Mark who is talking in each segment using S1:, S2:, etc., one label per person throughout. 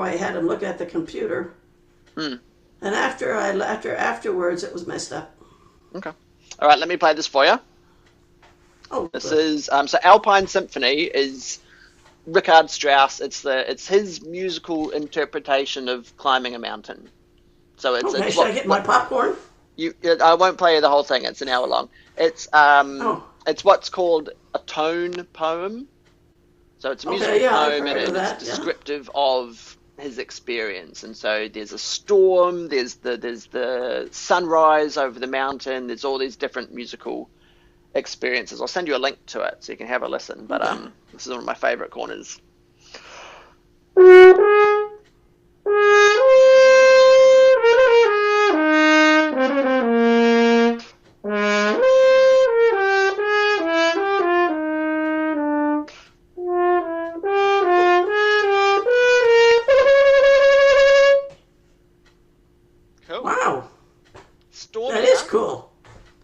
S1: I had him look at the computer.
S2: Hmm.
S1: And afterwards, it was messed up.
S2: Okay. All right, let me play this for you.
S1: Oh,
S2: This
S1: good.
S2: is so Alpine Symphony is Richard Strauss. It's his musical interpretation of climbing a mountain. So
S1: Okay,
S2: it's
S1: should I get my popcorn?
S2: I won't play you the whole thing. It's an hour long.
S1: Oh,
S2: It's what's called a tone poem. So it's a musical
S1: okay, yeah, I've
S2: poem, and
S1: heard of
S2: it's
S1: that, yeah.
S2: descriptive of his experience. And so there's a storm, there's the sunrise over the mountain. There's all these different musical experiences. I'll send you a link to it so you can have a listen. But
S1: Okay.
S2: this is one of my favorite corners. Cool.
S1: Wow, that
S2: Stormy,
S1: is
S2: huh?
S1: cool.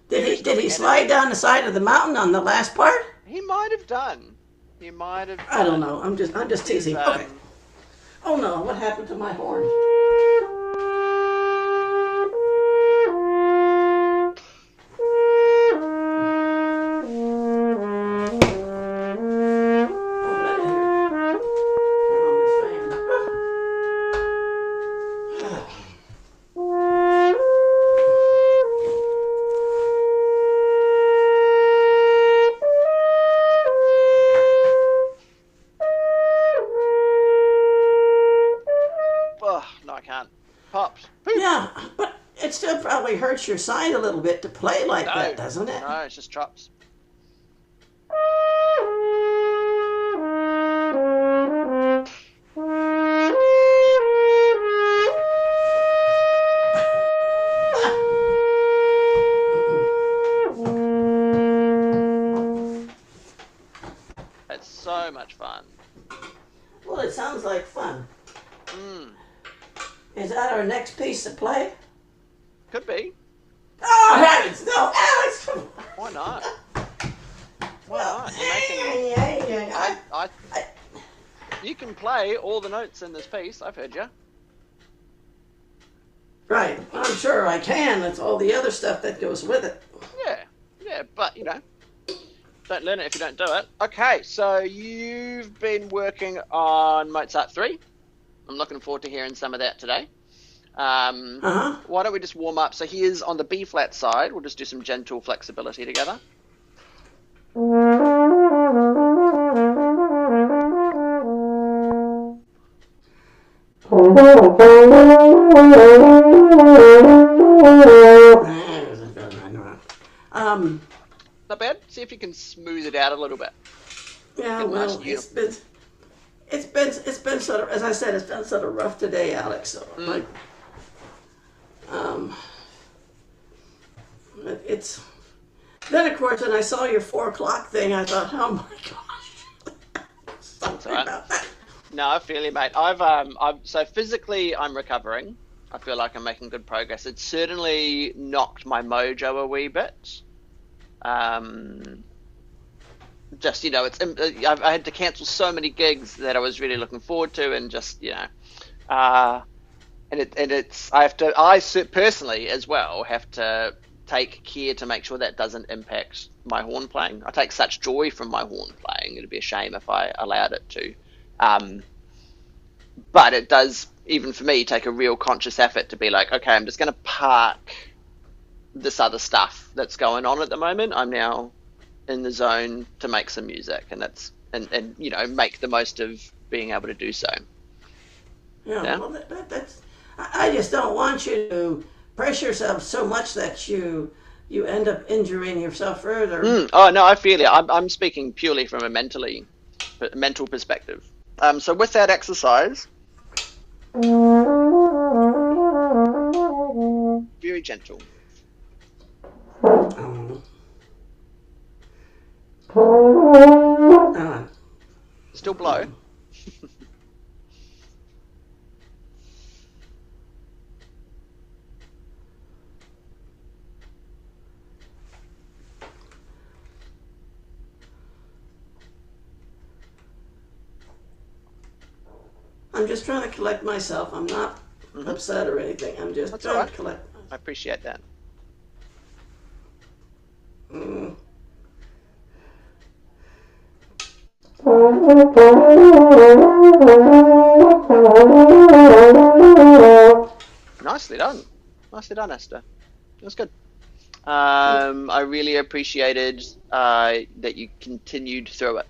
S1: Did
S2: Very
S1: he did
S2: stormy.
S1: he
S2: And
S1: slide down the side of the mountain on the last part?
S2: he might have done. He might have
S1: I don't
S2: done.
S1: know. I'm just
S2: He's,
S1: teasing. Okay. Oh no, what happened to my horn? Oh, let it here. Turn on this fan.
S2: Oh, no, I can't. Pops. Poop.
S1: Yeah, but it still probably hurts your side a little bit to play like that,
S2: No.
S1: doesn't it?
S2: No, it's just drops. It's so much fun.
S1: Well, it sounds like fun.
S2: Mm.
S1: Is that our next piece to play?
S2: Could be.
S1: Oh, heavens, no, Alex! Come on.
S2: Why not? Why not? You're making.
S1: I,
S2: You can play all the notes in this piece. I've heard you.
S1: right, I'm sure I can. It's all the other stuff that goes with it.
S2: Yeah, but don't learn it if you don't do it. Okay, so you've been working on Mozart 3. I'm looking forward to hearing some of that today.
S1: Uh-huh.
S2: Why don't we just warm up? So he is on the B flat side. We'll just do some gentle flexibility together. Not bad. See if you can smooth it out a little bit.
S1: Yeah,
S2: Get
S1: well,
S2: nice and
S1: it's been sort of, as I said, it's been sort of rough today, Alex. So like, it's then of course when I saw your 4 o'clock thing, I thought, oh my gosh, something
S2: Right.
S1: about that.
S2: No, I feel you, mate. So physically, I'm recovering. I feel like I'm making good progress. It's certainly knocked my mojo a wee bit. Just I had to cancel so many gigs that I was really looking forward to, and just and it's I personally as well have to take care to make sure that doesn't impact my horn playing. I take such joy from my horn playing; it'd be a shame if I allowed it to. But it does, even for me, take a real conscious effort to be like, okay, I'm just going to park this other stuff that's going on at the moment. I'm now in the zone to make some music, and make the most of being able to do so.
S1: Yeah. Well, that's. I just don't want you to press yourself so much that you end up injuring yourself further.
S2: Oh no, I feel it. I'm speaking purely from a mental perspective. So with that exercise, very gentle. Still blow.
S1: I'm just trying to collect myself. I'm not upset or anything. I'm just trying to collect myself.
S2: I appreciate that. Nicely done. Nicely done, Esther. That's good. I really appreciated that you continued through it.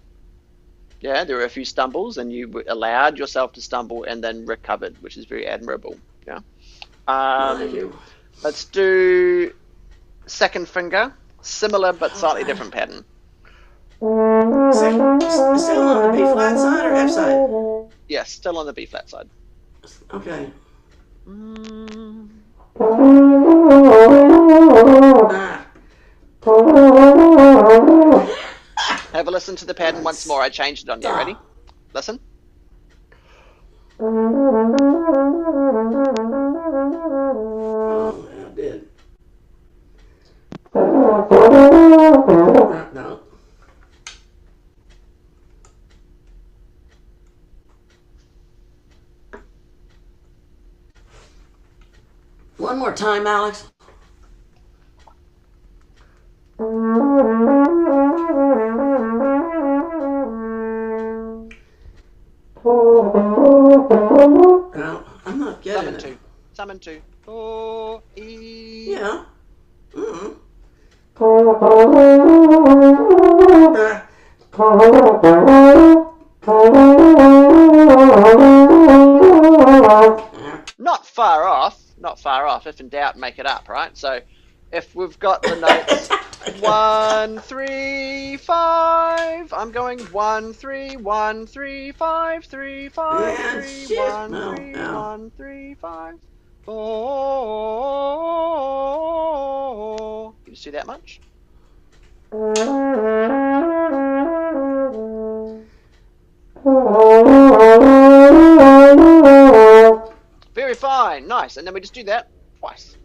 S2: Yeah, there were a few stumbles, and you allowed yourself to stumble and then recovered, which is very admirable. Yeah.
S1: Thank you.
S2: Let's do second finger, similar but slightly different pattern.
S1: Still on the B flat side or F side?
S2: Yes, still on the B flat side.
S1: Okay.
S2: Have a listen to the pattern once more. I changed it on you. Ready? Listen.
S1: Oh, I did. No. One more time, Alex. No, I'm not getting it.
S2: Summon two. Oh, E.
S1: Yeah. Mm-hmm.
S2: Not far off. Not far off. If in doubt, make it up, right? So if we've got the notes 1, 3, 5, I'm going 1, 3, 1, 3, 5, 3, 5, 3, 1, 3, 1, 3, 5, 4. You see that much? Very fine, nice. And then we just do that twice.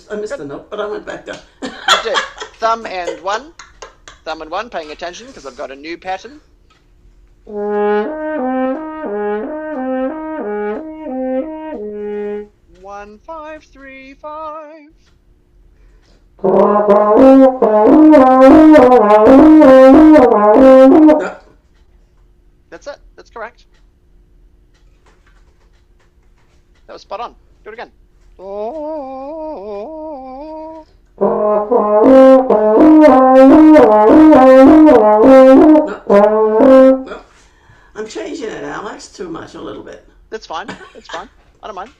S1: I missed the note, but I went back down.
S2: You did. Thumb and one, paying attention because I've got a new pattern. 1, 5, 3, 5. That's it. That's correct. That was spot on. Do it again. Oh.
S1: No. I'm changing it, Alex, too much a little bit.
S2: That's fine. That's fine. I don't mind.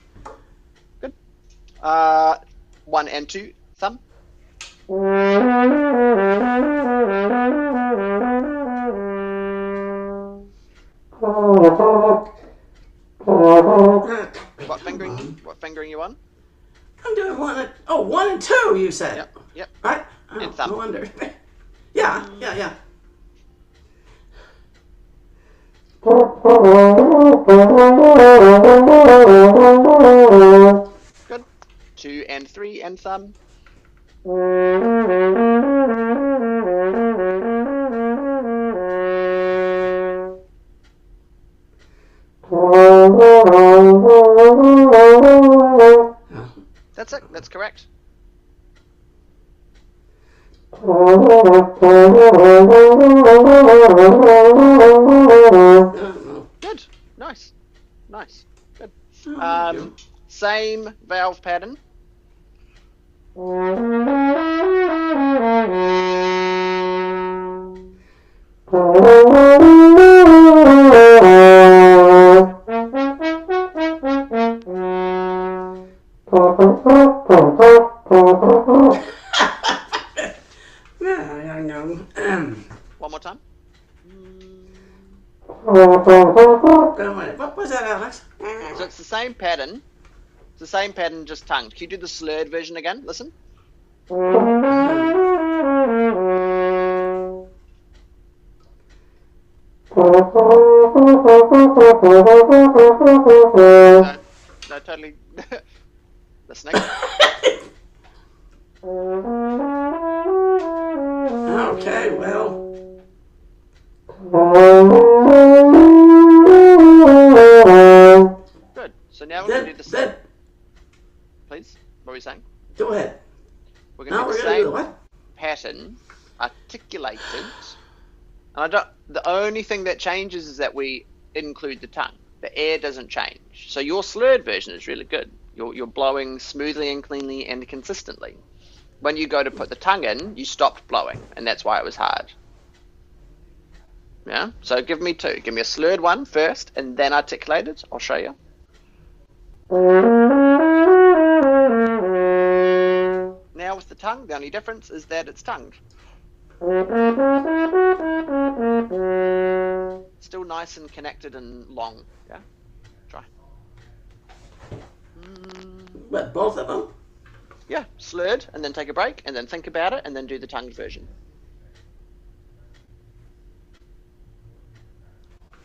S2: Good. 1 and 2, thumb. What fingering you on?
S1: I'm doing 1 and 2, you said.
S2: Yep.
S1: Right? Oh,
S2: And thumb.
S1: No wonder. Yeah.
S2: Good. 2 and 3 and thumb. That's it. That's correct. Good. Nice. Good. Same valve pattern. One more time.
S1: What was that, Alex?
S2: So it's the same pattern. It's the same pattern, just tongued. Can you do the slurred version again? Listen. No, totally. listening.
S1: Okay, well.
S2: Good. So now we're going to do the same. Please, what were you saying?
S1: Go ahead.
S2: We're going to do the same pattern, articulated. And the only thing that changes is that we include the tongue. The air doesn't change. So your slurred version is really good. You're blowing smoothly and cleanly and consistently. When you go to put the tongue in, you stopped blowing, and that's why it was hard. Yeah? So give me two. Give me a slurred one first, and then articulated. I'll show you. Now with the tongue, the only difference is that it's tongued. Still nice and connected and long. Yeah? Try.
S1: What, both of them?
S2: Yeah, slurred, and then take a break, and then think about it, and then do the tongued version.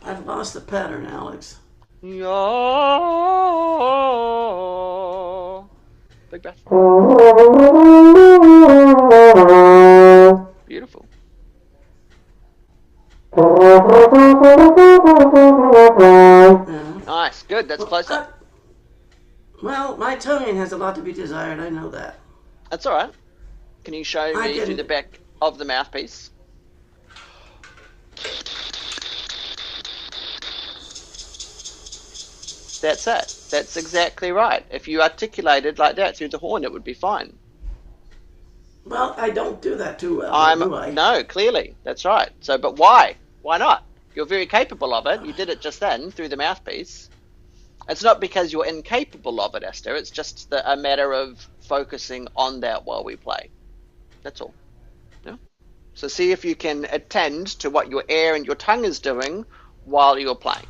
S1: I've lost the pattern, Alex.
S2: Yo. Big breath. Beautiful. Nice, good, that's close up.
S1: Well, my tonguing has a lot to be desired, I know that.
S2: That's alright. Can you show me through the back of the mouthpiece? That's it. That's exactly right. If you articulated like that through the horn, it would be fine.
S1: Well, I don't do that too well, do I?
S2: No, clearly. That's right. So, but why? Why not? You're very capable of it. You did it just then through the mouthpiece. It's not because you're incapable of it, Esther. It's just a matter of focusing on that while we play. That's all. Yeah? So see if you can attend to what your air and your tongue is doing while you're playing.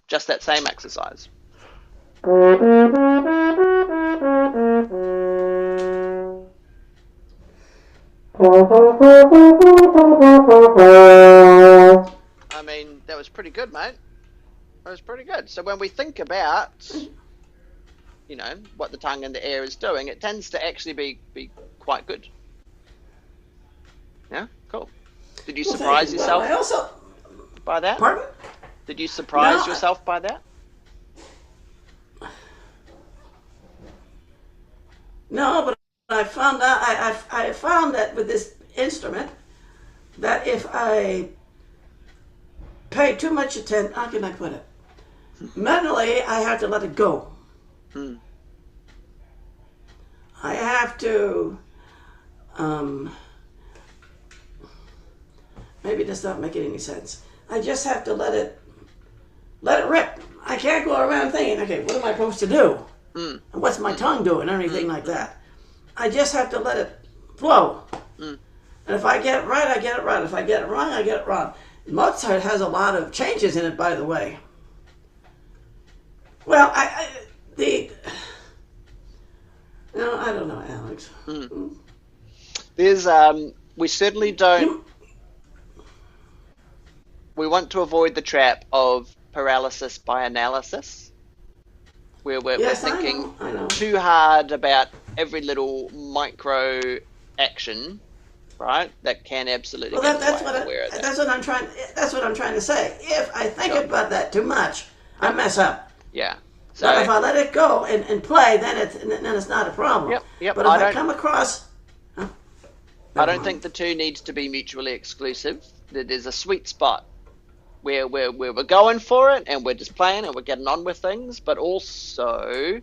S2: Just that same exercise. I mean, that was pretty good, mate. That was pretty good. So when we think about, you know, what the tongue and the air is doing, it tends to actually be quite good. Yeah? Cool. Did you surprise yourself by that?
S1: Pardon?
S2: Did you surprise yourself by that?
S1: No, but I found out. I found that with this instrument, that if I pay too much attention, how can I put it? Mentally, I have to let it go. I have to. Maybe this not making any sense. I just have to let it rip. I can't go around thinking, okay, what am I supposed to do? And what's my tongue doing? Anything like that. I just have to let it flow. And if I get it right, I get it right. If I get it wrong, I get it wrong. Mozart has a lot of changes in it, by the way. Well, I don't know, Alex.
S2: There's we certainly don't. We want to avoid the trap of paralysis by analysis, where we're thinking
S1: I know.
S2: too hard about every little micro action, right? That can absolutely.
S1: Well, that's what I'm trying. That's what I'm trying to say. If I think about that too much, I mess up.
S2: Yeah. So
S1: but if I let it go and play, then it's not a problem.
S2: Yep.
S1: But if I come across,
S2: I don't think the two needs to be mutually exclusive. There's a sweet spot where we're going for it and we're just playing and we're getting on with things, but also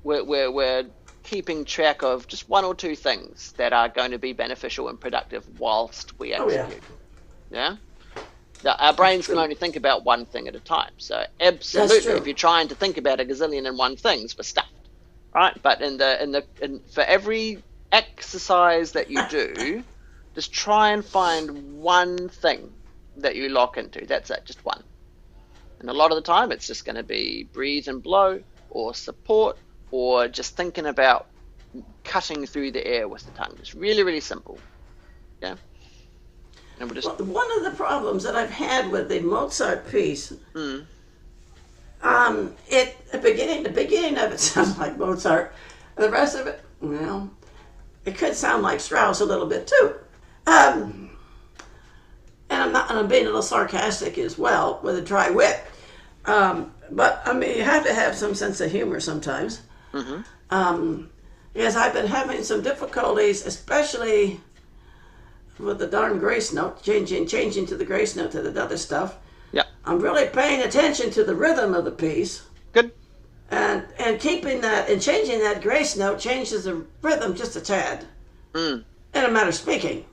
S2: we're keeping track of just one or two things that are going to be beneficial and productive whilst we execute. Yeah? Our brains can only think about one thing at a time. So absolutely, if you're trying to think about a gazillion and one things, we're stuffed, right? But for every exercise that you do, just try and find one thing that you lock into. That's it, just one. And a lot of the time, it's just going to be breathe and blow, or support, or just thinking about cutting through the air with the tongue. It's really, really simple. Yeah. And we're just.
S1: Well, one of the problems that I've had with the Mozart piece, the beginning of it sounds like Mozart. The rest of it, well, it could sound like Strauss a little bit too. And I'm being a little sarcastic as well with a dry wit. But I mean, you have to have some sense of humor sometimes. Because I've been having some difficulties, especially with the darn grace note, changing to the grace note to the other stuff.
S2: Yeah.
S1: I'm really paying attention to the rhythm of the piece.
S2: Good.
S1: And keeping that and changing that grace note changes the rhythm just a tad. In a matter of speaking.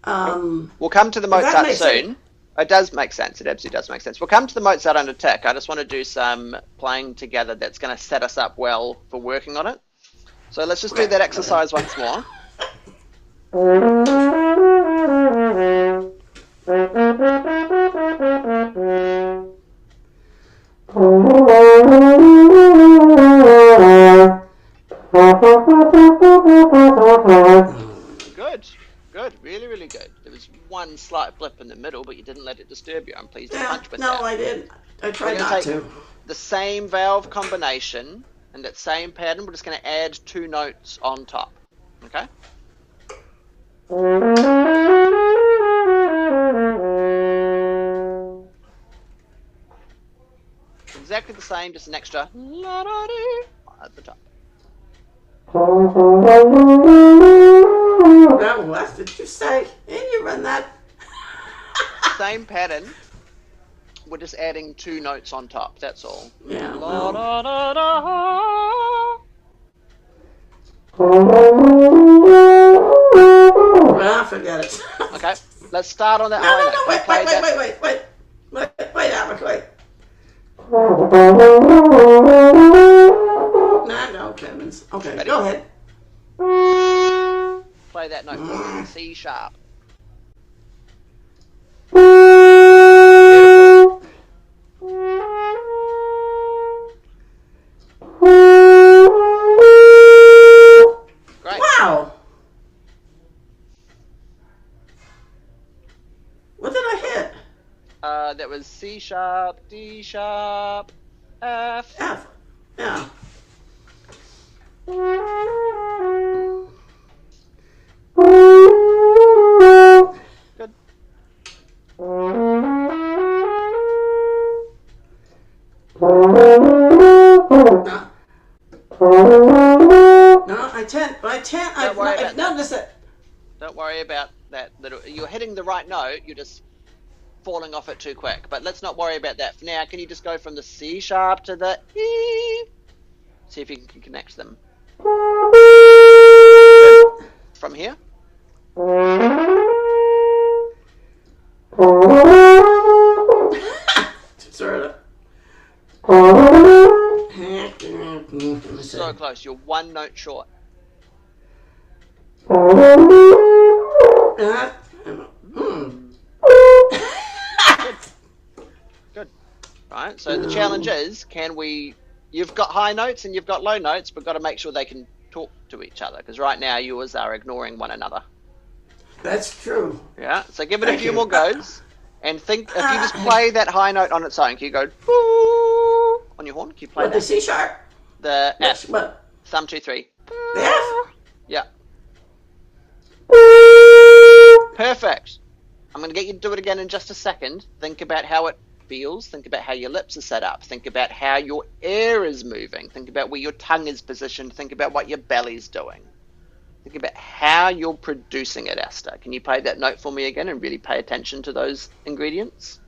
S2: We'll come to the Mozart soon. Sense. It does make sense. It absolutely does make sense. We'll come to the Mozart under tick. I just want to do some playing together that's going to set us up well for working on it. So let's just do that exercise once more. Good, really, really good. There was one slight blip in the middle, but you didn't let it disturb you. I'm pleased to punch with that.
S1: No, I didn't. I tried not to.
S2: The same valve combination and that same pattern, we're just going to add 2 notes on top. Okay? Exactly the same, just an extra la-da-dee at the top.
S1: Now, what did you say? And you run that?
S2: Same pattern. We're just adding 2 notes on top. That's all.
S1: Yeah.
S2: La, da, da, da.
S1: Well, forget it.
S2: Okay, let's start on that high note.
S1: Wait, Albert, wait. No, Clemens. Okay, ready? Go ahead.
S2: Play that note for C sharp. Great.
S1: Wow. What did I hit?
S2: That was C sharp, D sharp, F.
S1: F. Yeah.
S2: Good.
S1: No, I can't. I've noticed it.
S2: Don't worry about that little. You're hitting the right note. You're just falling off it too quick. But let's not worry about that for now. Can you just go from the C sharp to the E? See if you can connect them. From here.
S1: Sort of.
S2: So close. You're 1 note short. Good. Right. So the challenge is, can we? You've got high notes and you've got low notes, but got to make sure they can talk to each other, because right now yours are ignoring one another.
S1: That's true.
S2: Yeah. So give it a few more goes, and think if you just play that high note on its own. Can you go on your horn? Can you play that?
S1: The C sharp.
S2: The
S1: Yes,
S2: F.
S1: what?
S2: Thumb 2 3.
S1: The F.
S2: Yeah. Perfect. I'm going to get you to do it again in just a second. Think about how it feels. Think about how your lips are set up. Think about how your air is moving. Think about where your tongue is positioned. Think about what your belly's doing. Think about how you're producing it, Esther. Can you play that note for me again and really pay attention to those ingredients?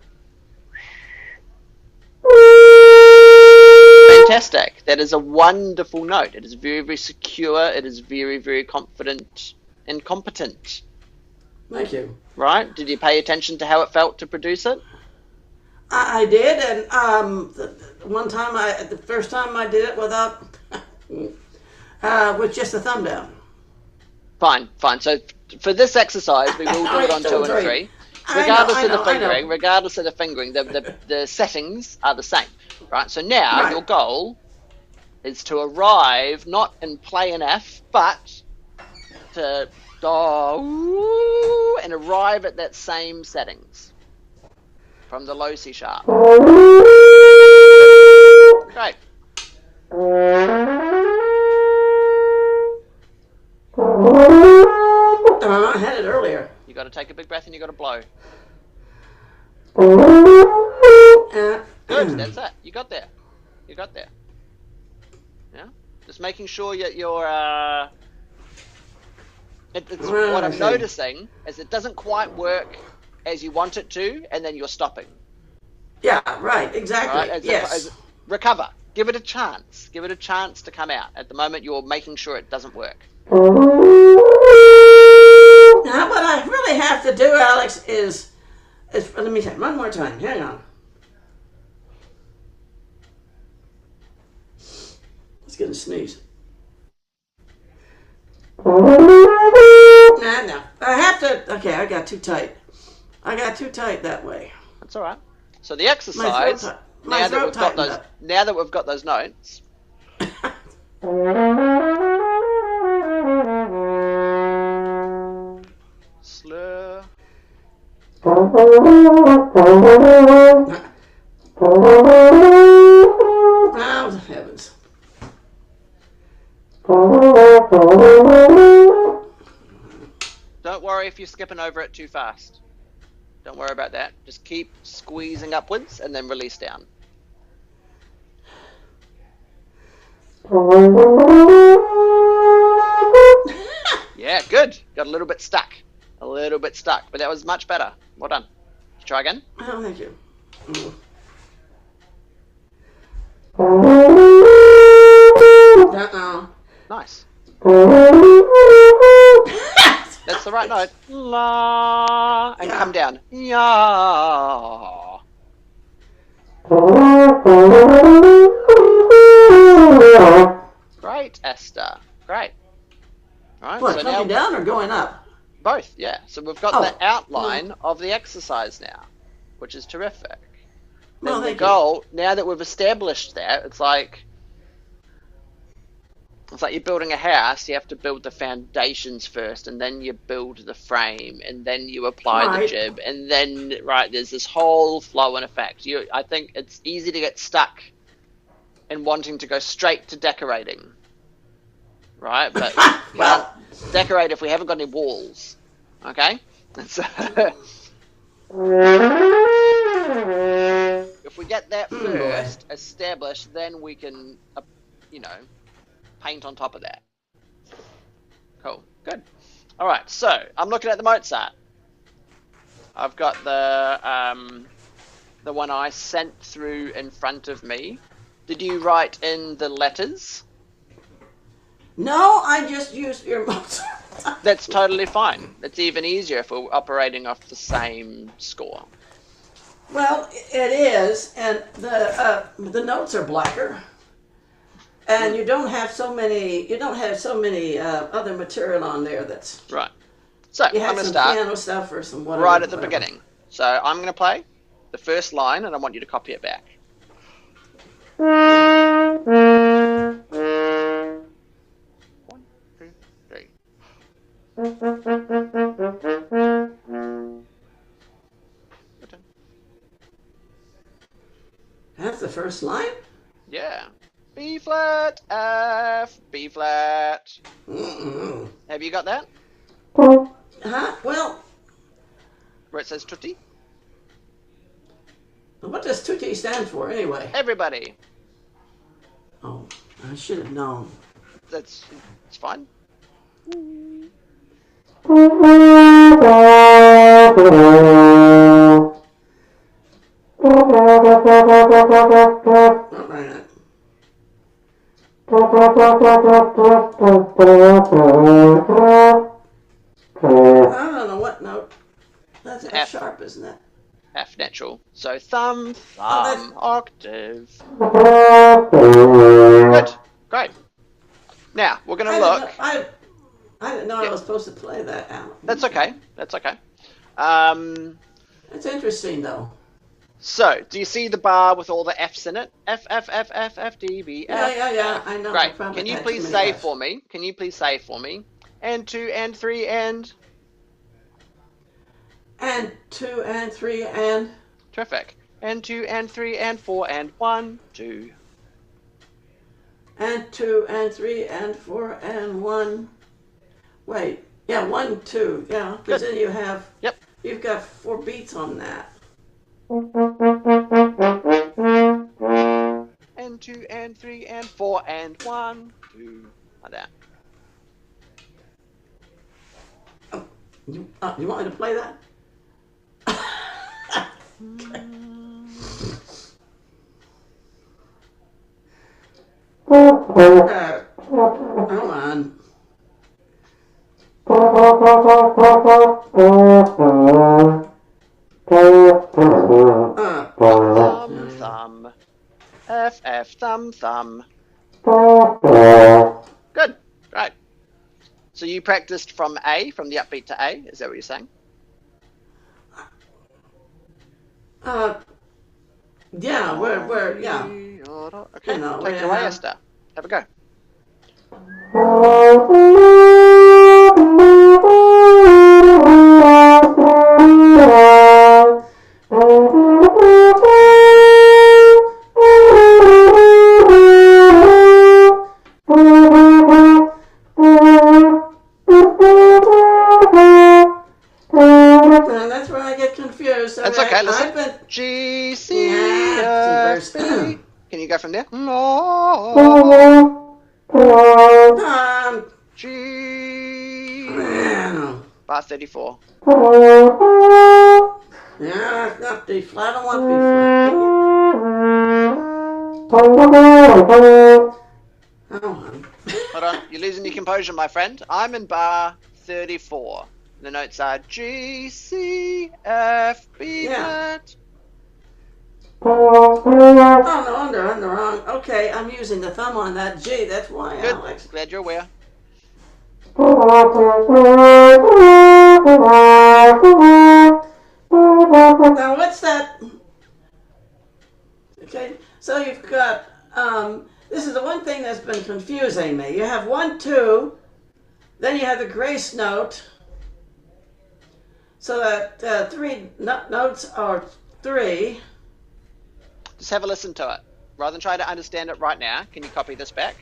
S2: Fantastic. That is a wonderful note. It is very, very secure. It is very, very confident and competent.
S1: Thank you.
S2: Right? Did you pay attention to how it felt to produce it?
S1: I did, and the first time I did it without, with just a thumb down.
S2: Fine. So for this exercise, we will do it on 2 and 3. Regardless of the fingering, the settings are the same. Right? So now your goal is to arrive not in play an F, but to do and arrive at that same settings from the low C sharp. Great.
S1: I had it earlier.
S2: You got to take a big breath and you got to blow. Good, that's it. You got there. You got there. Yeah? Just making sure that you're, what I'm noticing is it doesn't quite work as you want it to, and then you're stopping.
S1: Yeah, right, exactly.
S2: Right?
S1: Yes.
S2: Recover. Give it a chance. Give it a chance to come out. At the moment, you're making sure it doesn't work.
S1: Now, what I really have to do, Alex, is let me say one more time. Hang on. Let's get a sneeze. No. I have to. Okay, I got too tight. I got too tight that way.
S2: That's all right. So the exercise. Now that we've got those notes. Slur.
S1: Oh, heavens.
S2: Don't worry if you're skipping over it too fast. Don't worry about that. Just keep squeezing upwards and then release down. Yeah, good. Got a little bit stuck. But that was much better. Well done. Try again.
S1: Oh, thank you.
S2: Nice. That's the right note. La. And come down. Ya. Great, Esther. Great. Right,
S1: What,
S2: so
S1: coming down or going up?
S2: Both, yeah. So we've got the outline of the exercise now, which is terrific.
S1: Well,
S2: and the goal, now that we've established that, it's like you're building a house. You have to build the foundations first, and then you build the frame, and then you apply the jib, and then there's this whole flow and effect. I think it's easy to get stuck in wanting to go straight to decorating, right? But well, decorate if we haven't got any walls, okay? So if we get that first established, then we can, paint on top of that. Cool. Good. All right. So I'm looking at the Mozart. I've got the one I sent through in front of me. Did you write in the letters?
S1: No, I just used your Mozart.
S2: That's totally fine. It's even easier if we're operating off the same score.
S1: Well, it is, and the notes are blacker. And you don't have so many. You don't have so many other material on there. That's
S2: right. So I'm going to start
S1: piano stuff or some whatever.
S2: Right at the beginning. So I'm going to play the first line, and I want you to copy it back. 1, 2, 3.
S1: That's the first line?
S2: Yeah. B flat, F, B flat.
S1: Mm-mm.
S2: Have you got that?
S1: Huh? Well,
S2: where it says tutti?
S1: What does tutti stand for anyway?
S2: Everybody.
S1: Oh, I should have known.
S2: It's fine.
S1: I don't know what note. That's F sharp, isn't it?
S2: F natural. So thumb, octave. Good. Great. Now, we're going to look.
S1: I didn't know I was supposed to play that out.
S2: That's okay. That's okay.
S1: It's interesting, though.
S2: So, do you see the bar with all the F's in it? F, F, F, F, F, D, B, F.
S1: Yeah, I know.
S2: Great. Can you please say for me? Can you please say for me? And 2 and 3 and...
S1: And 2 and 3 and...
S2: Terrific. And 2 and 3 and 4 and 1, 2.
S1: and 2 and 3 and 4 and 1. Wait, yeah, 1, 2, yeah, because then you have, you've got 4 beats on that.
S2: And 2 and 3 and 4 and 1, 2, like that.
S1: Oh, you want me to play that? Hold on.
S2: Thumb, thumb. F, F, thumb, thumb. Good. Right. So you practiced from A, from the upbeat to A? Is that what you're saying?
S1: Yeah, yeah.
S2: Okay, take it away, Esther. Have a go.
S1: That's where I get confused.
S2: That's okay, listen. G, C, F, B. Can you go from there? G. Bar 34.
S1: Yeah, it's not D flat. I don't want B flat.
S2: Hold on, you're losing your composure, my friend. I'm in bar 34. The notes are G, C, F, B flat.
S1: Oh no, I'm the wrong. Okay, I'm using the thumb on that G. That's why,
S2: Good.
S1: Alex.
S2: Glad you're aware.
S1: Now what's that? Okay, so you've got. This is the one thing that's been confusing me. You have 1, 2, then you have the grace note. So that 3 notes are 3.
S2: Just have a listen to it. Rather than try to understand it right now, can you copy this back?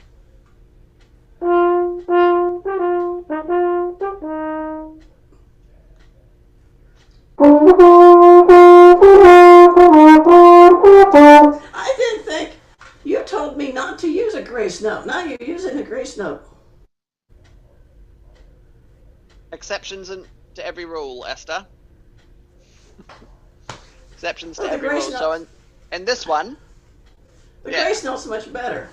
S1: I didn't think you told me not to use a grace note. Now you're using a grace note.
S2: Exceptions to every rule, Esther. Exceptions to every rule. So in this one,
S1: the grace note's much better.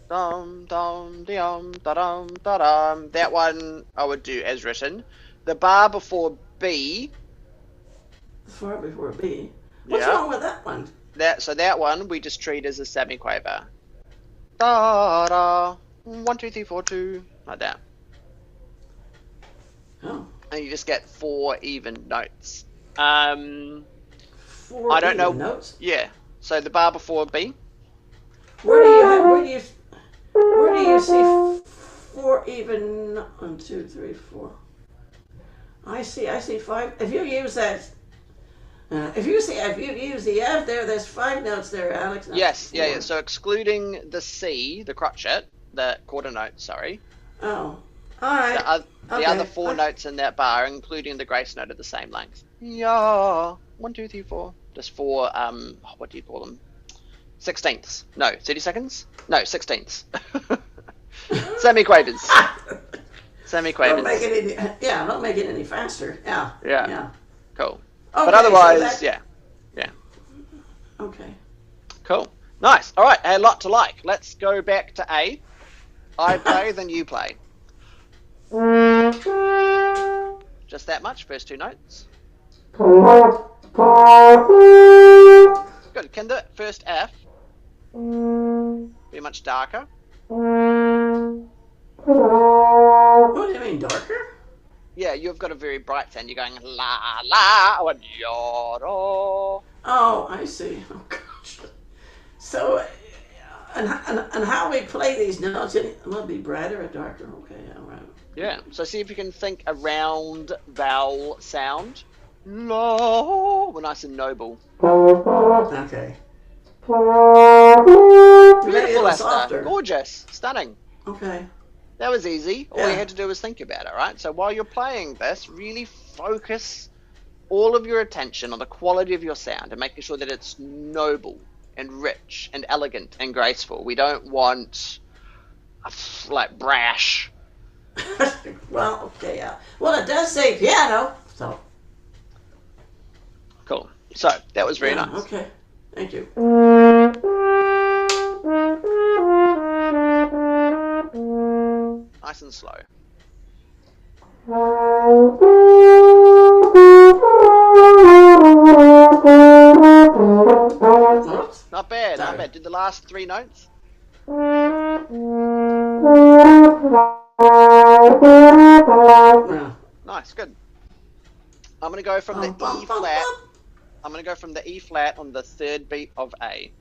S2: Dum dum dum da dum da dum. That one I would do as written. The bar before B.
S1: Before B. What's wrong with that one?
S2: That one we just treat as a semiquaver. Da da. 1 2 3 4 2 like that.
S1: Oh.
S2: And you just get 4 even notes.
S1: 4
S2: I don't know.
S1: Notes?
S2: Yeah. So the bar before B.
S1: Where do you see 4 even? 1 2 3 4. I see 5. If you use that, if you use the F there, there's 5 notes there, Alex.
S2: Yes. Yeah. So excluding the C, the crotchet, the quarter note. Sorry.
S1: Oh. All right.
S2: The other 4 notes in that bar, including the grace note, are the same length. Yeah. 1 2 3 4. Just 4. What do you call them? 16ths. No, 32nds. No, 16ths. Semiquavers. Semiquavers.
S1: Don't make it any faster. Yeah.
S2: Cool.
S1: Okay,
S2: but otherwise, yeah.
S1: Okay.
S2: Cool. Nice. All right. A lot to like. Let's go back to A. I play, then you play. Just that much. First 2 notes. Good. Can the first F be much darker?
S1: What do you mean, darker?
S2: Yeah, you've got a very bright sound. You're going la la or yoro.
S1: Oh, I see. Oh gosh. So, and how we play these notes? Will it be brighter or darker? Okay, all right.
S2: Yeah. So see if you can think a round vowel sound. No, we're nice and noble.
S1: Okay.
S2: Beautiful, Esther.
S1: Softer.
S2: Gorgeous. Stunning.
S1: Okay.
S2: That was easy. All you
S1: Yeah.
S2: had to do was think about it, right? So while you're playing this, really focus all of your attention on the quality of your sound and making sure that it's noble and rich and elegant and graceful. We don't want like brash.
S1: Well, okay, yeah. Well, it does say piano, so.
S2: Cool. So that was very nice.
S1: Okay. Thank you.
S2: Nice and slow.
S1: Oops.
S2: Not bad,
S1: Sorry.
S2: not bad. Did the last 3 notes?
S1: Yeah.
S2: Nice, good. I'm going to go from the E flat. I'm going to go from the E flat on the 3rd beat of A.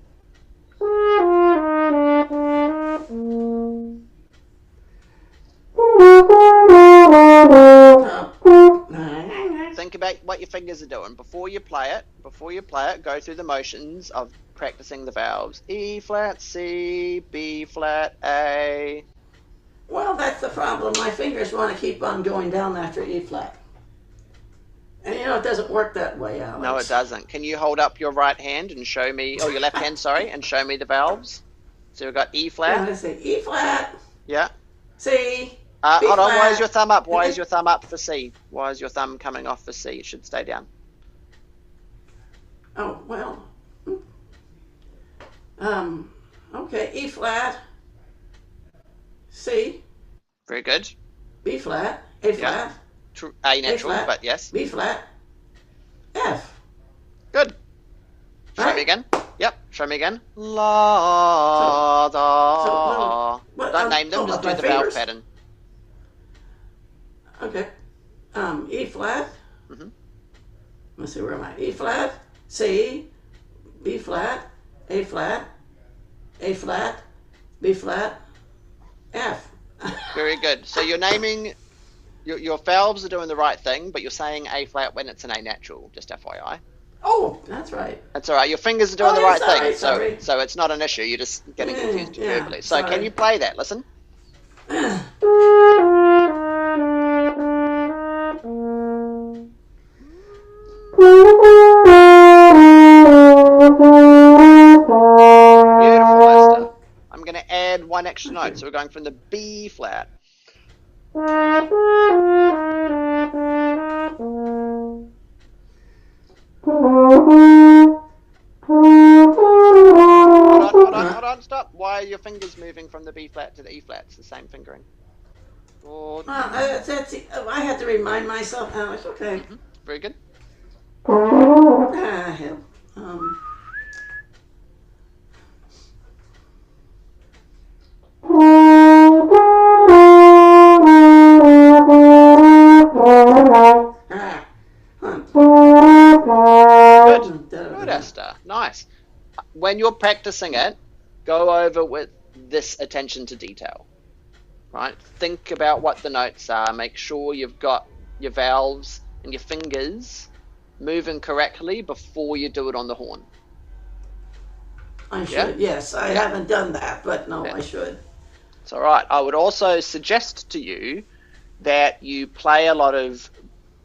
S2: Think about what your fingers are doing before you play it. Go through the motions of practicing the valves. E flat, C, B flat, A.
S1: Well, that's the problem. My fingers want to keep on going down after E flat. And you know, it doesn't work that way, Alex.
S2: No, it doesn't. Can you hold up your right hand and show me, your left hand, sorry, and show me the valves? So we've got E flat.
S1: Yeah, let's see. E flat.
S2: Yeah.
S1: C.
S2: Hold on, why is your thumb up? Why is your thumb up for C? Why is your thumb coming off for C? It should stay down.
S1: Oh, well. Okay, E flat. C.
S2: Very good.
S1: B flat. A flat.
S2: A natural,
S1: flat,
S2: but yes.
S1: B flat. F.
S2: Good. Show
S1: Right?
S2: me again. Yep, show me again. La, da. Don't name them, just do the valve pattern.
S1: Okay. E flat.
S2: Mm-hmm.
S1: Let's see, where am I? E flat, C, B flat, A flat, A flat, B flat, F.
S2: Very good. So you're naming, your valves are doing the right thing, but you're saying A flat when it's an A natural, just FYI.
S1: Oh, that's right.
S2: That's all right. Your fingers are doing the right thing,
S1: sorry.
S2: so it's not an issue. You're just getting confused verbally. So
S1: sorry.
S2: can you play that? Listen. Beautiful, Esther. I'm going to add one extra note. So we're going from the B flat. Hold on, stop. Why are your fingers moving from the B flat to the E flat? It's the same fingering.
S1: I had to remind myself. Oh, it's okay.
S2: Mm-hmm. Very good.
S1: Hell.
S2: Good, Esther. Nice. When you're practicing it, go over with this attention to detail. Right? Think about what the notes are. Make sure you've got your valves and your fingers moving correctly before you do it on the horn.
S1: I should, yes. I haven't done that, but no, I should.
S2: It's all right. I would also suggest to you that you play a lot of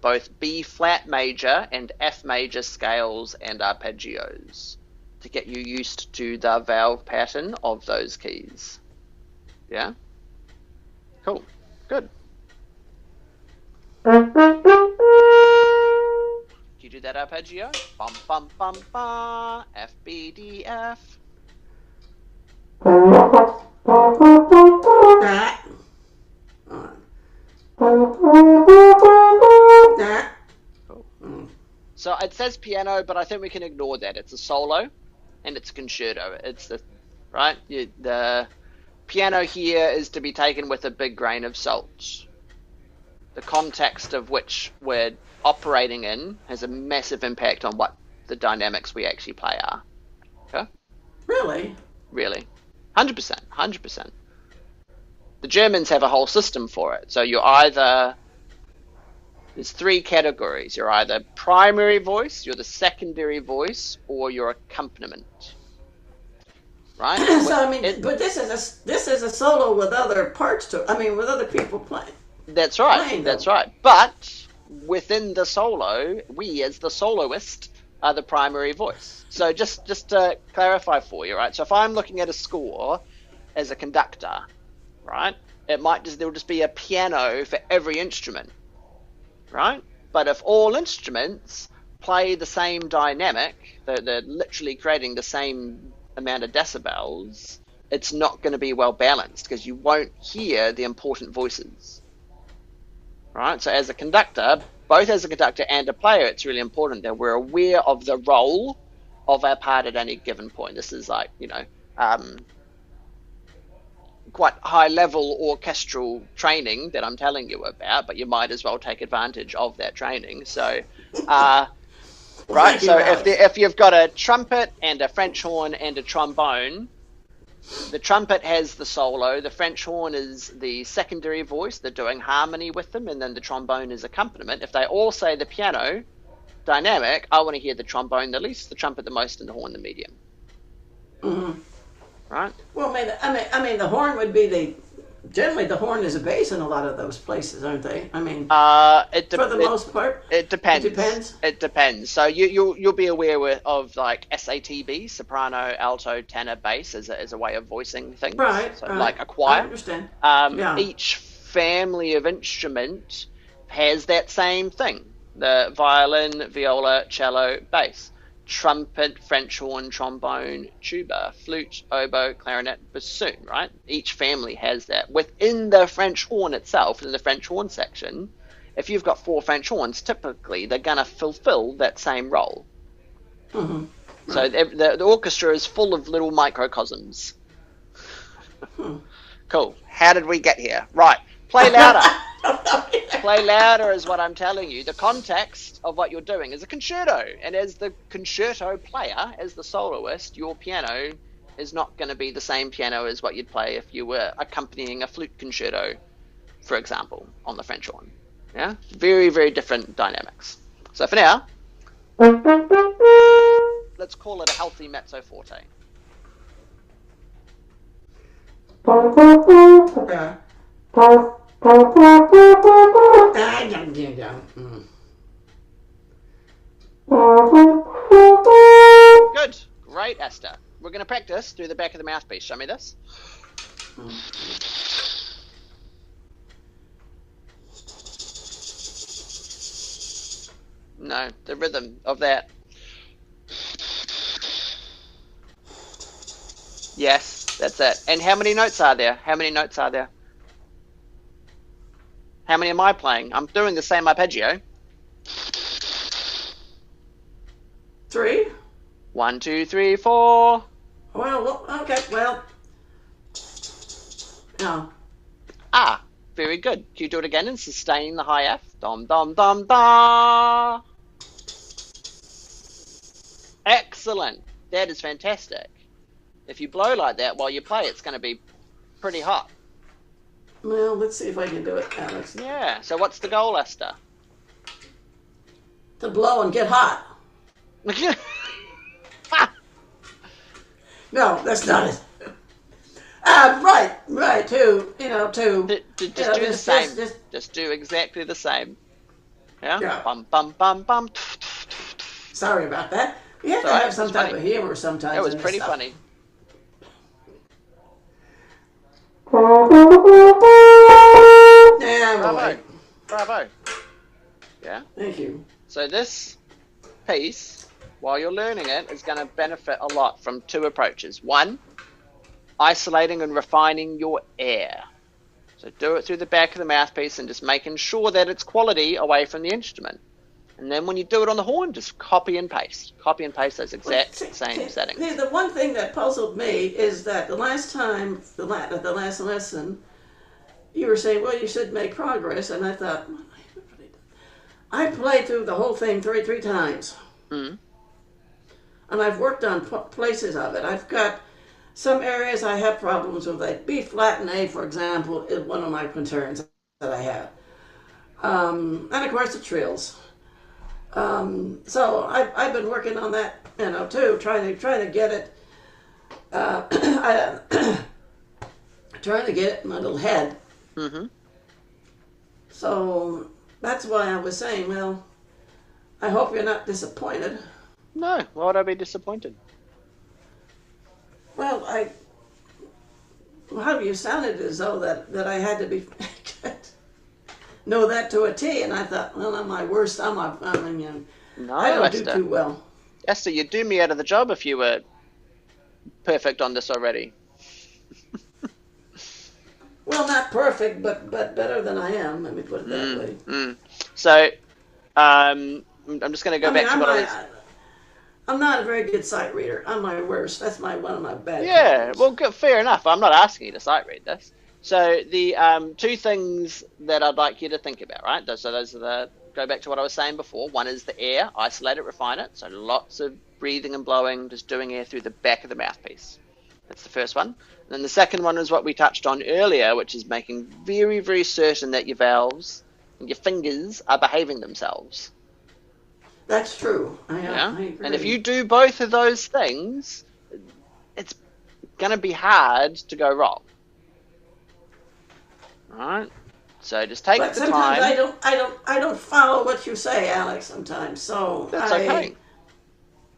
S2: both B flat major and F major scales and arpeggios to get you used to the valve pattern of those keys. Yeah? Cool. Good. Can you do that arpeggio? Bum bum bum bum. F B D F. Cool. So it says piano, but I think we can ignore that. It's a solo, and it's a concerto. It's the right. The piano here is to be taken with a big grain of salt. The context of which we're operating in has a massive impact on what the dynamics we actually play are. Okay?
S1: Really?
S2: Really. 100%. 100%. The Germans have a whole system for it. So you're either... There's 3 categories. You're either primary voice, you're the secondary voice, or your accompaniment. right?
S1: So I mean, but this is a solo with other parts to. I mean, with other people playing.
S2: That's right.
S1: Playing
S2: That's
S1: them.
S2: right. But within the solo, we as the soloist are the primary voice. So just to clarify for you, right? So if I'm looking at a score as a conductor, right? There'll just be a piano for every instrument, right? But if all instruments play the same dynamic, they're literally creating the same amount of decibels, it's not going to be well balanced because you won't hear the important voices, right? So as a conductor, both as a conductor and a player, it's really important that we're aware of the role of our part at any given point. This is like, quite high level orchestral training that I'm telling you about, but you might as well take advantage of that training. So, right. So if you've got a trumpet and a French horn and a trombone, the trumpet has the solo, the French horn is the secondary voice, they're doing harmony with them, and then the trombone is accompaniment. If they all say the piano dynamic, I want to hear the trombone the least, the trumpet the most, and the horn the medium.
S1: Mm-hmm.
S2: Right?
S1: Well, I mean, the horn would be generally the horn is a bass in a lot of those places, aren't they? I mean, for the most part,
S2: it depends.
S1: It depends.
S2: It depends. So you'll be aware of like SATB, soprano, alto, tenor, bass as a way of voicing things.
S1: Right.
S2: So
S1: right.
S2: like a choir.
S1: I understand.
S2: Each family of instrument has that same thing: the violin, viola, cello, bass. Trumpet, French horn, trombone, tuba, flute, oboe, clarinet, bassoon, right? Each family has that. Within the French horn itself, in the French horn section, if you've got 4 French horns, typically they're going to fulfill that same role.
S1: Mm-hmm.
S2: So the orchestra is full of little microcosms. Cool. How did we get here? Right. Play louder. Play louder is what I'm telling you. The context of what you're doing is a concerto. And as the concerto player, as the soloist, your piano is not going to be the same piano as what you'd play if you were accompanying a flute concerto, for example, on the French horn. Yeah? Very, very different dynamics. So for now, let's call it a healthy mezzo forte.
S1: Yeah.
S2: Good. Great, Esther. We're going to practice through the back of the mouthpiece. Show me this. No, the rhythm of that. Yes, that's it. And how many notes are there? How many notes are there? How many am I playing? I'm doing the same arpeggio.
S1: 3.
S2: 1, 2, 3, 4.
S1: Well, okay, well. No.
S2: Ah, very good. Can you do it again and sustain the high F? Dom, dom, dom, da. Excellent. That is fantastic. If you blow like that while you play, it's going to be pretty hot.
S1: Well, let's see if I can do it, Alex.
S2: Yeah. So what's the goal, Esther?
S1: To blow and get hot. No, that's not it. Right. To
S2: just do the same. Just do exactly the same. Yeah. Bum bum bum bum.
S1: Sorry about that. You have to have some type of humor sometimes.
S2: It was pretty funny.
S1: Yeah,
S2: Bravo. Yeah.
S1: Thank you.
S2: So this piece, while you're learning it, is going to benefit a lot from 2 approaches. 1, isolating and refining your air. So do it through the back of the mouthpiece and just making sure that it's quality away from the instrument. And then when you do it on the horn, just copy and paste. Copy and paste those exact same settings.
S1: The one thing that puzzled me is that the last time, the last lesson, you were saying, well, you should make progress. And I thought, I played through the whole thing three times.
S2: Mm.
S1: And I've worked on places of it. I've got some areas I have problems with, like B flat and A, for example, is one of my concerns that I have. And of course the trills. So I've been working on that, too, trying to get it I trying to get it in my little head.
S2: Mm-hmm.
S1: So that's why I was saying, well, I hope you're not disappointed.
S2: No, why would I be disappointed?
S1: Well, how you sounded as though that I had to be know that to a T, and I thought, well, I'm my worst. I mean,
S2: No,
S1: I don't do
S2: Esther.
S1: too well.
S2: Esther, you'd do me out of the job if you were perfect on this already.
S1: Well, not perfect, but better than I am. Let me put it that way.
S2: So, I'm just going to go back to what I was.
S1: I'm not a very good sight reader. I'm my worst. That's one of my bad.
S2: Yeah,
S1: problems.
S2: well, good, fair enough. I'm not asking you to sight read this. So the two things that I'd like you to think about, right? So those are go back to what I was saying before. One is the air, isolate it, refine it. So lots of breathing and blowing, just doing air through the back of the mouthpiece. That's the first one. And then the second one is what we touched on earlier, which is making very, very certain that your valves and your fingers are behaving themselves.
S1: That's true. I agree.
S2: And if you do both of those things, it's going to be hard to go wrong. All right? So just take
S1: but
S2: the
S1: sometimes
S2: time.
S1: I don't follow what you say, Alex. Sometimes, so
S2: That's okay.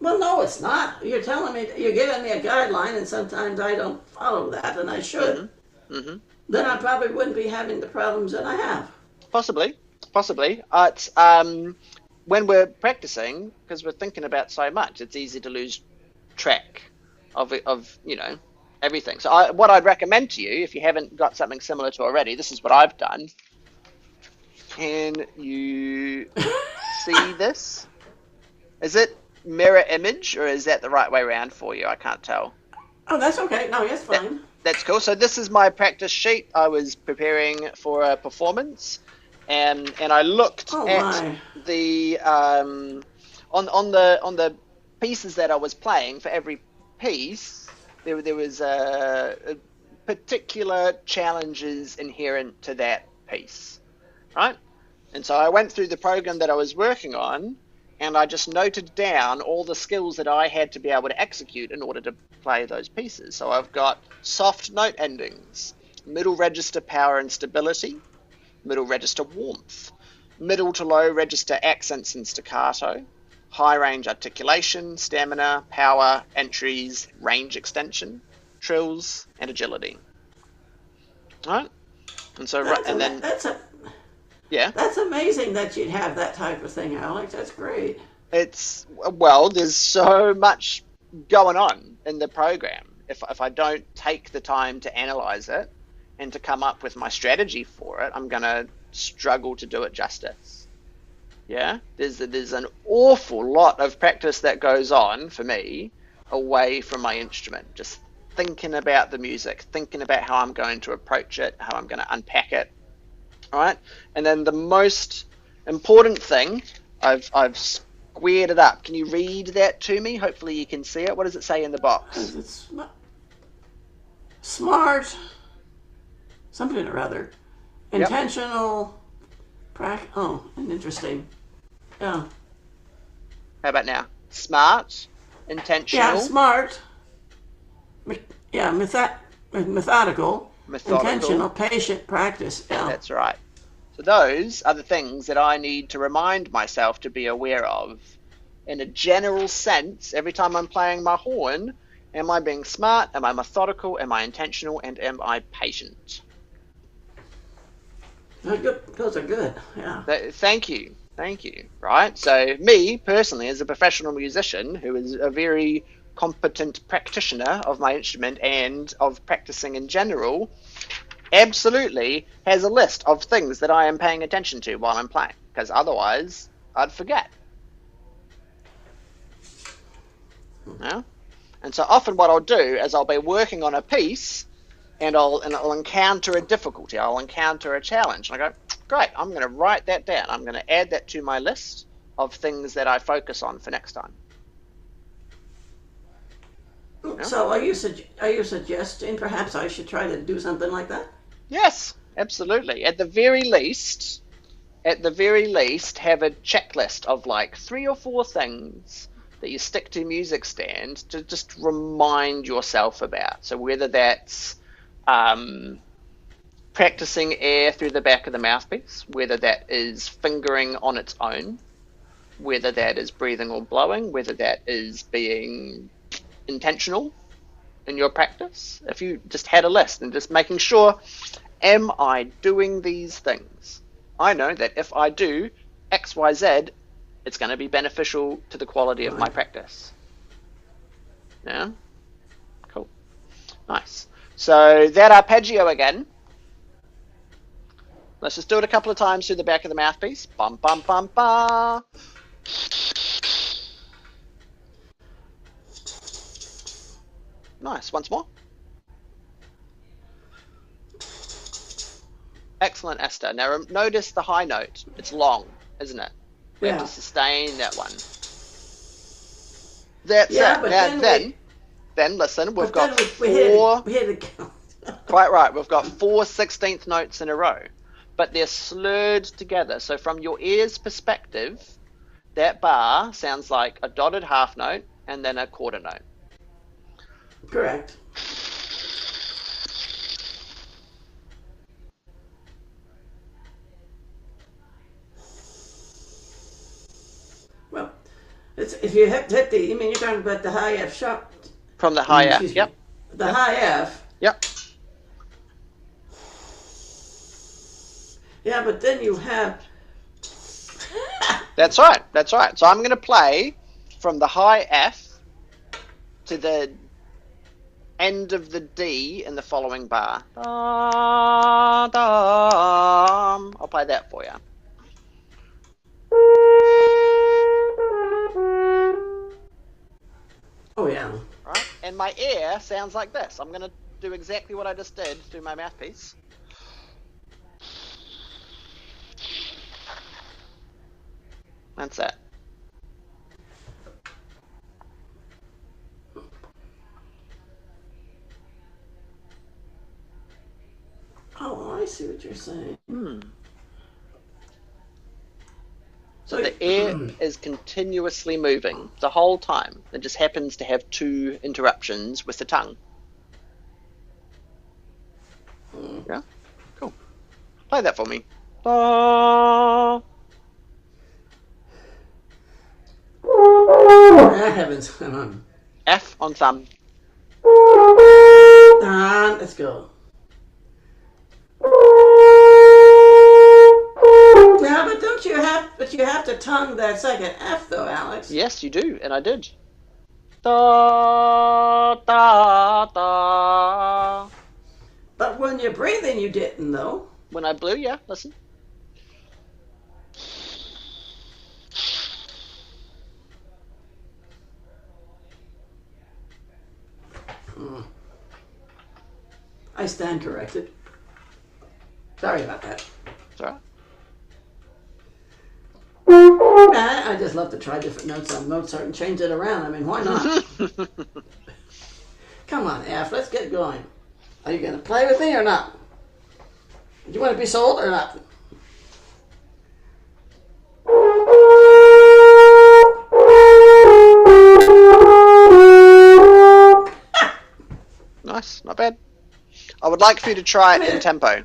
S1: Well, no, it's not. You're telling me, you're giving me a guideline, and sometimes I don't follow that, and I should.
S2: Mm-hmm.
S1: Then I probably wouldn't be having the problems that I have.
S2: Possibly. When we're practicing, because we're thinking about so much, it's easy to lose track of everything. So what I'd recommend to you, if you haven't got something similar to already, this is what I've done. Can you see this? Is it mirror image, or is that the right way around for you? I can't tell.
S1: Oh, that's okay. No, that's fine.
S2: That's cool. So this is my practice sheet. I was preparing for a performance, and I looked at the on the pieces that I was playing. For every piece, there was particular challenges inherent to that piece, right? And so I went through the program that I was working on, and I just noted down all the skills that I had to be able to execute in order to play those pieces. So I've got soft note endings, middle register power and stability, middle register warmth, middle to low register accents and staccato, high range articulation, stamina, power, entries, range extension, trills, and agility. All right? And so,
S1: That's amazing that you'd have that type of thing, Alex. That's great.
S2: There's so much going on in the program. If I don't take the time to analyze it and to come up with my strategy for it, I'm going to struggle to do it justice. Yeah? There's an awful lot of practice that goes on for me away from my instrument. Just thinking about the music, thinking about how I'm going to approach it, how I'm going to unpack it. All right, and then the most important thing, I've squared it up. Can you read that to me? Hopefully you can see it. What does it say in the box?
S1: It's smart, something or other, intentional, and interesting. Yeah.
S2: How about now? Smart, intentional.
S1: Yeah, smart. Yeah, methodical. Intentional, patient practice. Yeah.
S2: That's right. So those are the things that I need to remind myself to be aware of. In a general sense, every time I'm playing my horn, am I being smart? Am I methodical? Am I intentional? And am I patient?
S1: Those are good. Yeah.
S2: Thank you. Right? So me, personally, as a professional musician who is a very competent practitioner of my instrument and of practicing in general, absolutely has a list of things that I am paying attention to while I'm playing, because otherwise I'd forget. Yeah? And so often what I'll do is I'll be working on a piece and I'll encounter a difficulty, I'll encounter a challenge, and I go, great, I'm going to write that down, I'm going to add that to my list of things that I focus on for next time. Yeah.
S1: So are you suggesting perhaps I should try to do something like that?
S2: Yes, absolutely. At the very least, have a checklist of like 3 or 4 things that you stick to music stand to just remind yourself about. So whether that's practicing air through the back of the mouthpiece, whether that is fingering on its own, whether that is breathing or blowing, whether that is being intentional in your practice. If you just had a list and just making sure, am I doing these things? I know that if I do X, Y, Z, it's going to be beneficial to the quality of my practice. Yeah? Cool. Nice. So that arpeggio again. Let's just do it a couple of times through the back of the mouthpiece. Bum, bum, bum, bum. Nice. Once more. Excellent, Esther. Now notice the high note. It's long, isn't it? We have to sustain that one. That's it. Now then listen, we've got four. Quite right. We've got 4 16th notes in a row, but they're slurred together. So from your ear's perspective, that bar sounds like a dotted half note and then a quarter note.
S1: Correct. Well, if you hit the, you mean you're talking about the high F sharp?
S2: From the high F, yep.
S1: The high F?
S2: Yep.
S1: Yeah, but then you have...
S2: That's right. So I'm going to play from the high F to the end of the D in the following bar. Da, da. I'll play that for you.
S1: Oh, yeah.
S2: Right? And my air sounds like this. I'm going to do exactly what I just did through my mouthpiece. That's it.
S1: Oh, I see what you're saying.
S2: So the air is continuously moving the whole time. It just happens to have 2 interruptions with the tongue. Yeah? Cool. Play that for me. Da.
S1: Heavens, come on.
S2: F on thumb.
S1: Let's go. Yeah, but don't you have? But you have to tongue that second F, though, Alex.
S2: Yes, you do, and I did. Da da da.
S1: But when you're breathing, you didn't, though.
S2: When I blew, yeah. Listen.
S1: I stand corrected. Sorry about that.
S2: It's all right.
S1: I just love to try different notes on Mozart and change it around. I mean, why not? Come on, F, let's get going. Are you going to play with me or not? Do you want to be sold or not?
S2: Nice, not bad. I would like for you to try it in tempo.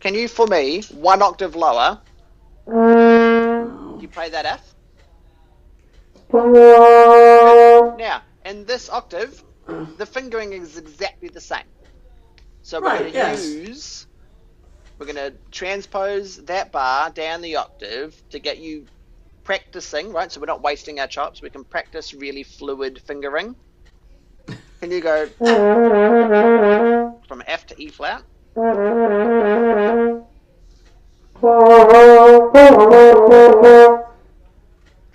S2: Can you, for me, 1 octave lower? You play that F? Now, in this octave, the fingering is exactly the same. So we're going to we're going to transpose that bar down the octave to get you practicing, right? So we're not wasting our chops. We can practice really fluid fingering. Can you go from F to E flat? Try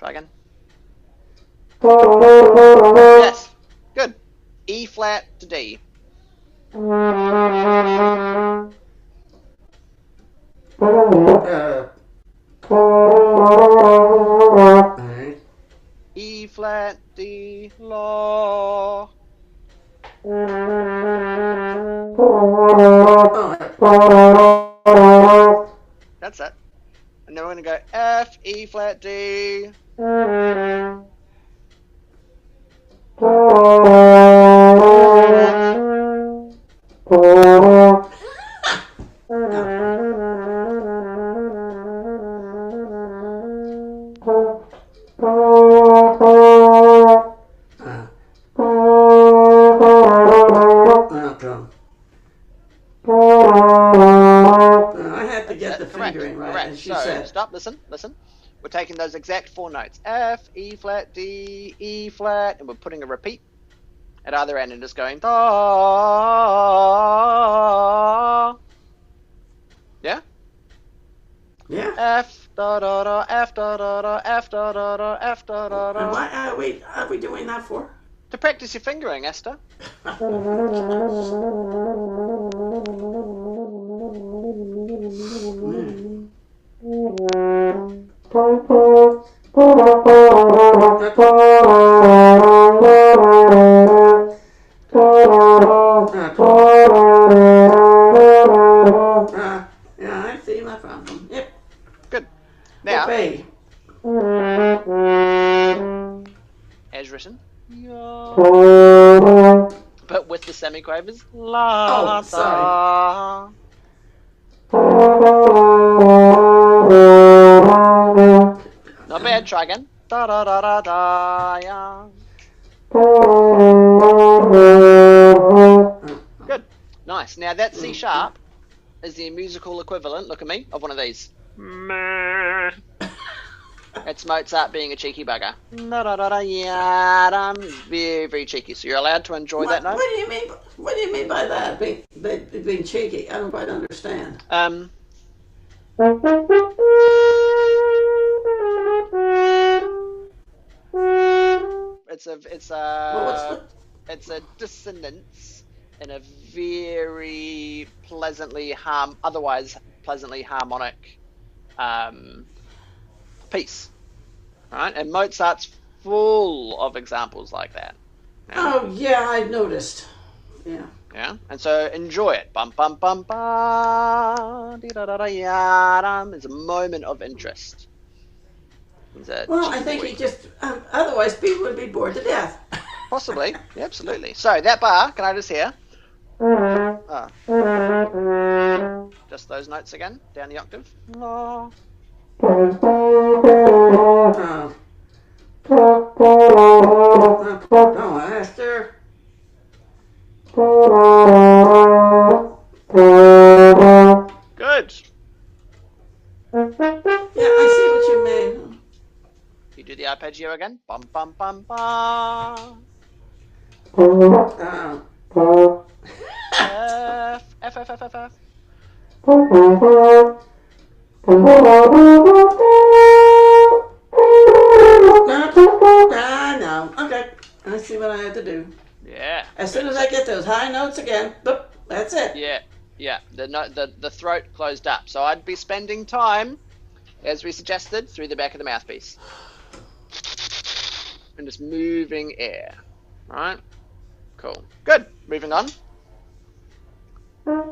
S2: again. Yes. Good. E flat to D. E flat D La. That's it. And then we're going to go F, E flat, D.
S1: I have to get the fingering right,
S2: correct.
S1: as she
S2: So,
S1: said.
S2: stop, listen. We're taking those exact 4 notes. F, E flat, D, E flat, and we're putting a repeat at either end and just going da. Yeah?
S1: Yeah.
S2: F da da da, F da da da, F da da da, F da da da.
S1: And why are we doing that for?
S2: To practice your fingering, Esther.
S1: Yeah, I see my problem. Yep.
S2: Good. Now,
S1: Obey.
S2: as written, but with the semiquavers. La,
S1: Oh, sorry.
S2: Not bad. Try again. Da da da da da. Yeah. Good. Nice. Now that C sharp is the musical equivalent. Look at me of one of these. It's Mozart being a cheeky bugger. Da da da da. Yeah. Very very cheeky. So you're allowed to enjoy that note.
S1: What do you mean? What do you mean by that? Being cheeky? I don't quite understand.
S2: It's a dissonance in a very otherwise pleasantly harmonic piece, right? And Mozart's full of examples like that.
S1: Oh yeah, I've noticed. Yeah.
S2: Yeah, and so enjoy it. Bum bum bum bum. Dee da da da ya. There's a moment of interest.
S1: Well, I think he just. Otherwise, people would be bored to death.
S2: Possibly, yeah, absolutely. So that bar, can I just hear? Just those notes again, down the octave. La.
S1: Oh, Esther.
S2: Good.
S1: Yeah, I see what you mean.
S2: You do the arpeggio again. Bum bum bum bum. F F F F F F.
S1: No. Okay. I see what I have to do.
S2: Yeah.
S1: As soon as I get those high notes again, boop, that's it.
S2: Yeah. The throat closed up. So I'd be spending time, as we suggested, through the back of the mouthpiece. And just moving air. Alright? Cool. Good. Moving on. Can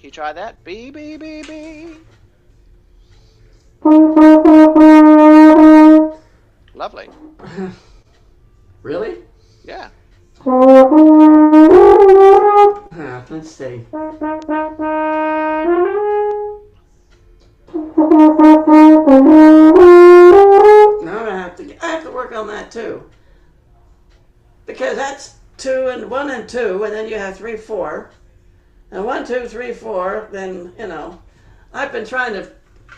S2: you try that? B, B, B, B. Lovely.
S1: Really?
S2: Yeah.
S1: Let's see. Now I have to work on that too. Because that's 2 and 1 and 2, and then you have 3, 4. And 1, 2, 3, 4, then, I've been trying to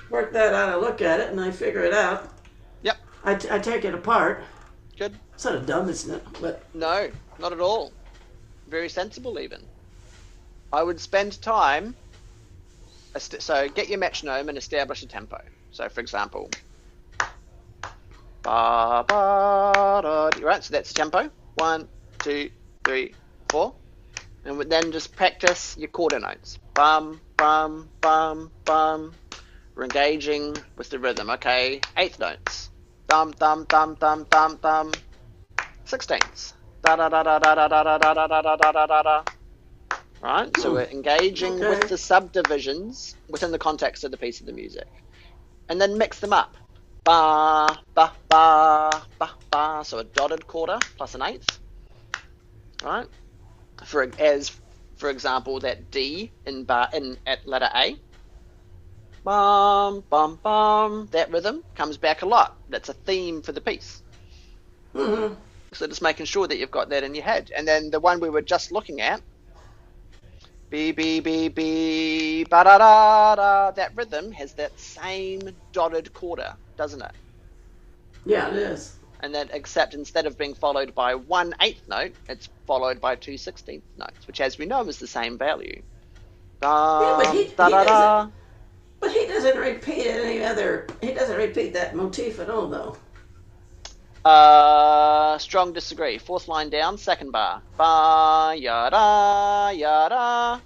S1: work that out. I look at it and I figure it out.
S2: Yep.
S1: I take it apart.
S2: Good.
S1: It's sort of dumb, isn't it? But
S2: no, not at all. Very sensible, even. I would spend time. So get your metronome and establish a tempo. So, for example, ba ba da. Right. So that's tempo. 1, 2, 3, 4, and then just practice your quarter notes. Bum bum bum bum. We're engaging with the rhythm. Okay. 8th notes. Dum dum dum dum dum dum. 16ths. Da da da da da da da da da da da da da da. right? So we're engaging with the subdivisions within the context of the piece of the music, and then mix them up. Ba, ba, ba, ba, ba. So a dotted quarter plus an eighth, right? For example, that D at letter A. Bum, bum, bum. That rhythm comes back a lot. That's a theme for the piece.
S1: Mm-hmm.
S2: So just making sure that you've got that in your head. And then the one we were just looking at, B, B, B, B, ba, da, da, da. That rhythm has that same dotted quarter, doesn't it?
S1: Yeah, it is.
S2: And then, except instead of being followed by 1/8 note, it's followed by 2/16 notes, which, as we know, is the same value.
S1: Yeah, but he
S2: Da, da, da.
S1: doesn't. But he doesn't repeat any other. He doesn't repeat that motif at all, though.
S2: Strong disagree. Fourth line down, second bar. Ba ya da ya da.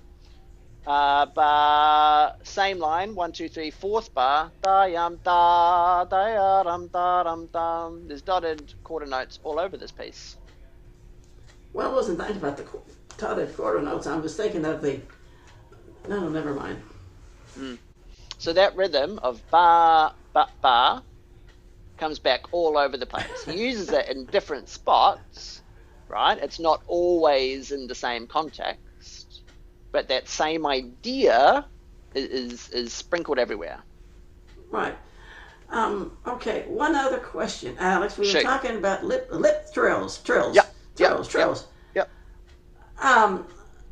S2: Ba same line, 1, 2, 3, fourth bar. Da yum da da ya dum da dum dum. There's dotted quarter notes all over this piece.
S1: Well, I wasn't thinking about the dotted quarter notes. I was thinking of the. No, never mind.
S2: So that rhythm of ba ba ba comes back all over the place. He uses it in different spots, right? It's not always in the same context, but that same idea is sprinkled everywhere.
S1: Right. Okay. One other question, Alex. We were talking about lip trills.
S2: Yep.
S1: Trills.
S2: Yep.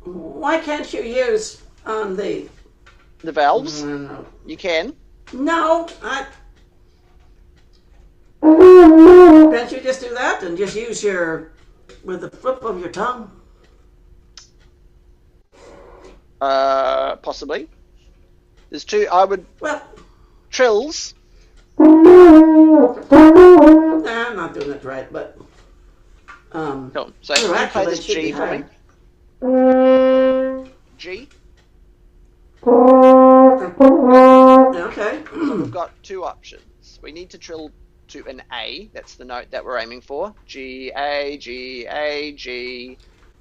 S1: Why can't you use on the
S2: valves?
S1: No.
S2: You can.
S1: No, can't you just do that and just use with the flip of your tongue?
S2: Possibly. There's two. Trills.
S1: Nah, I'm not doing it right, but
S2: Cool. So can you play this G for me? G.
S1: Okay.
S2: So we've got two options. We need to trill to an A. That's the note that we're aiming for. G, A, G, A, G. You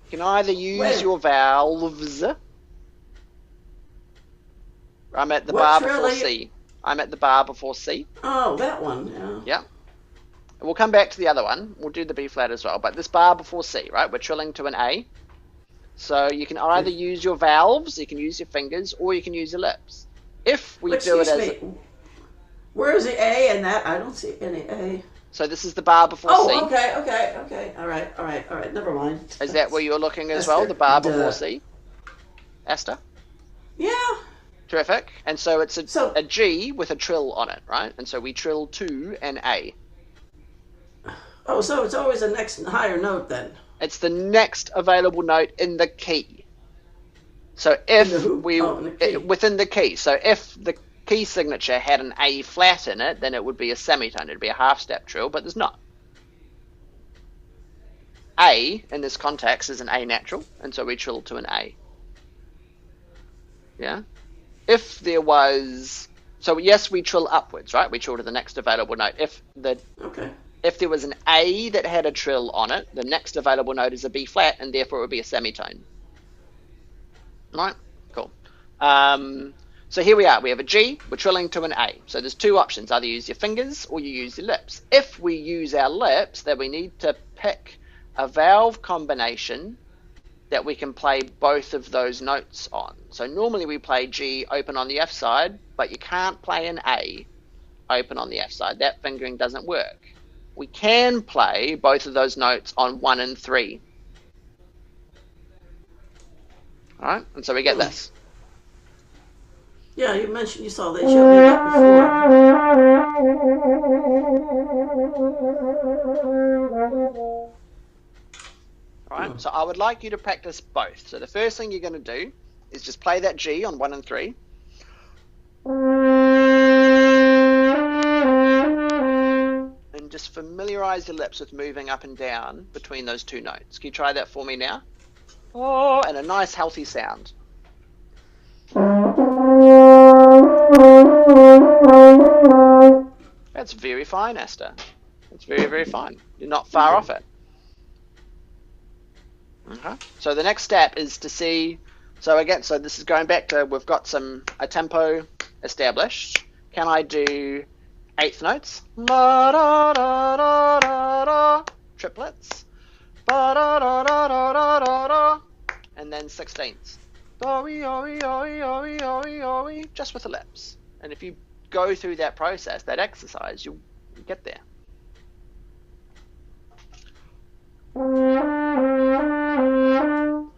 S2: can either use your valves. I'm at the bar before C. I'm at the bar before C.
S1: Oh, that one. Yeah.
S2: Yeah. And we'll come back to the other one. We'll do the B flat as well. But this bar before C, right? We're trilling to an A. So you can either use your valves, you can use your fingers, or you can use your lips. If we do it as...
S1: Where is the A in that? I don't see any A.
S2: So this is the bar before C.
S1: Oh, okay. All right. Never mind.
S2: Is that where you're looking as
S1: Esther,
S2: well? The bar before C? Esther?
S1: Yeah.
S2: Terrific. And so it's a G with a trill on it, right? And so we trill to an A.
S1: Oh, so it's always the next higher note then.
S2: It's the next available note in the key. So if within the key. So if the key signature had an A flat in it, then it would be a semitone. It'd be a half step trill, but there's not. A in this context is an A natural, and so we trill to an A. Yeah. If there was, so yes, we trill upwards, right? We trill to the next available note. If there was an A that had a trill on it, the next available note is a B flat, and therefore it would be a semitone. Right? Cool. So here we are. We have a G. We're trilling to an A. So there's two options. Either use your fingers or you use your lips. If we use our lips, then we need to pick a valve combination that we can play both of those notes on. So normally we play G open on the F side, but you can't play an A open on the F side. That fingering doesn't work. We can play both of those notes on 1 and 3. All right, and so we get this.
S1: Yeah, you mentioned you showed me that before.
S2: All right, so I would like you to practice both. So the first thing you're going to do is just play that G on 1 and 3. And just familiarize your lips with moving up and down between those two notes. Can you try that for me now? Oh, and a nice healthy sound. That's very fine, Esther. That's very, very fine. You're not far off it. Okay. So the next step is to see So again, so this is going back to we've got a tempo established. Can I do eighth notes? Da, da, da, da, da, da. Triplets. Ba, da, da, da, da, da, da, da. And then sixteenths. Just with the lips. And if you go through that process, that exercise, you'll get there.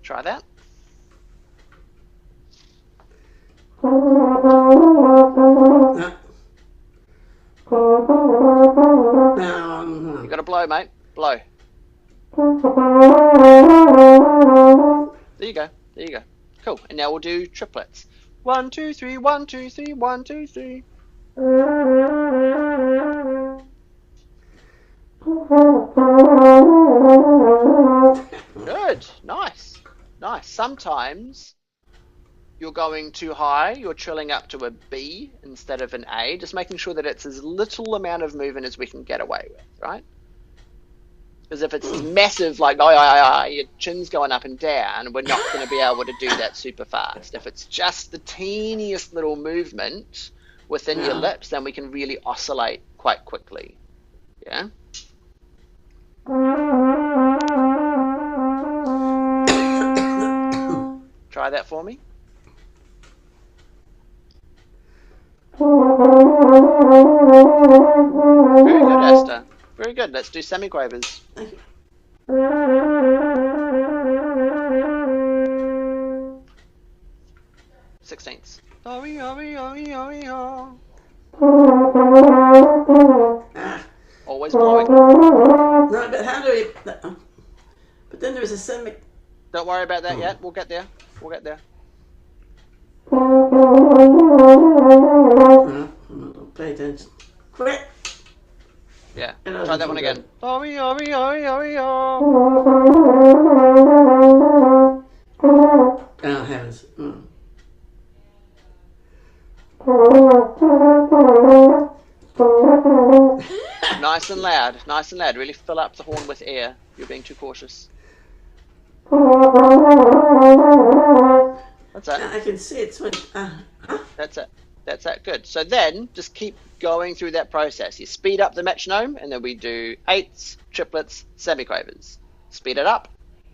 S2: Try that. You got to blow, mate. Blow. There you go. There you go. Cool. And now we'll do triplets. 1, 2, 3, 1, 2, 3, 1, 2, 3. Good. Nice. Nice. Sometimes you're going too high, you're trilling up to a B instead of an A, just making sure that it's as little amount of movement as we can get away with, right? Because if it's massive, like, your chin's going up and down, we're not going to be able to do that super fast. If it's just the teeniest little movement within your lips, then we can really oscillate quite quickly. Yeah? Try that for me. Very good, Esther. Very good. Let's do semiquavers. Sixteenths. Always blowing.
S1: No, but how do we? But then there's a semi.
S2: Don't worry about that yet. We'll get there. We'll get there.
S1: Pay attention. Quit.
S2: Yeah. Try that one again.
S1: Oh heavens.
S2: Nice and loud. Nice and loud. Really fill up the horn with air. You're being too cautious. That's it.
S1: I can see it swing.
S2: That's it. That's it. Good. So then, just keep going through that process. You speed up the metronome, and then we do eighths, triplets, semiquavers. Speed it up,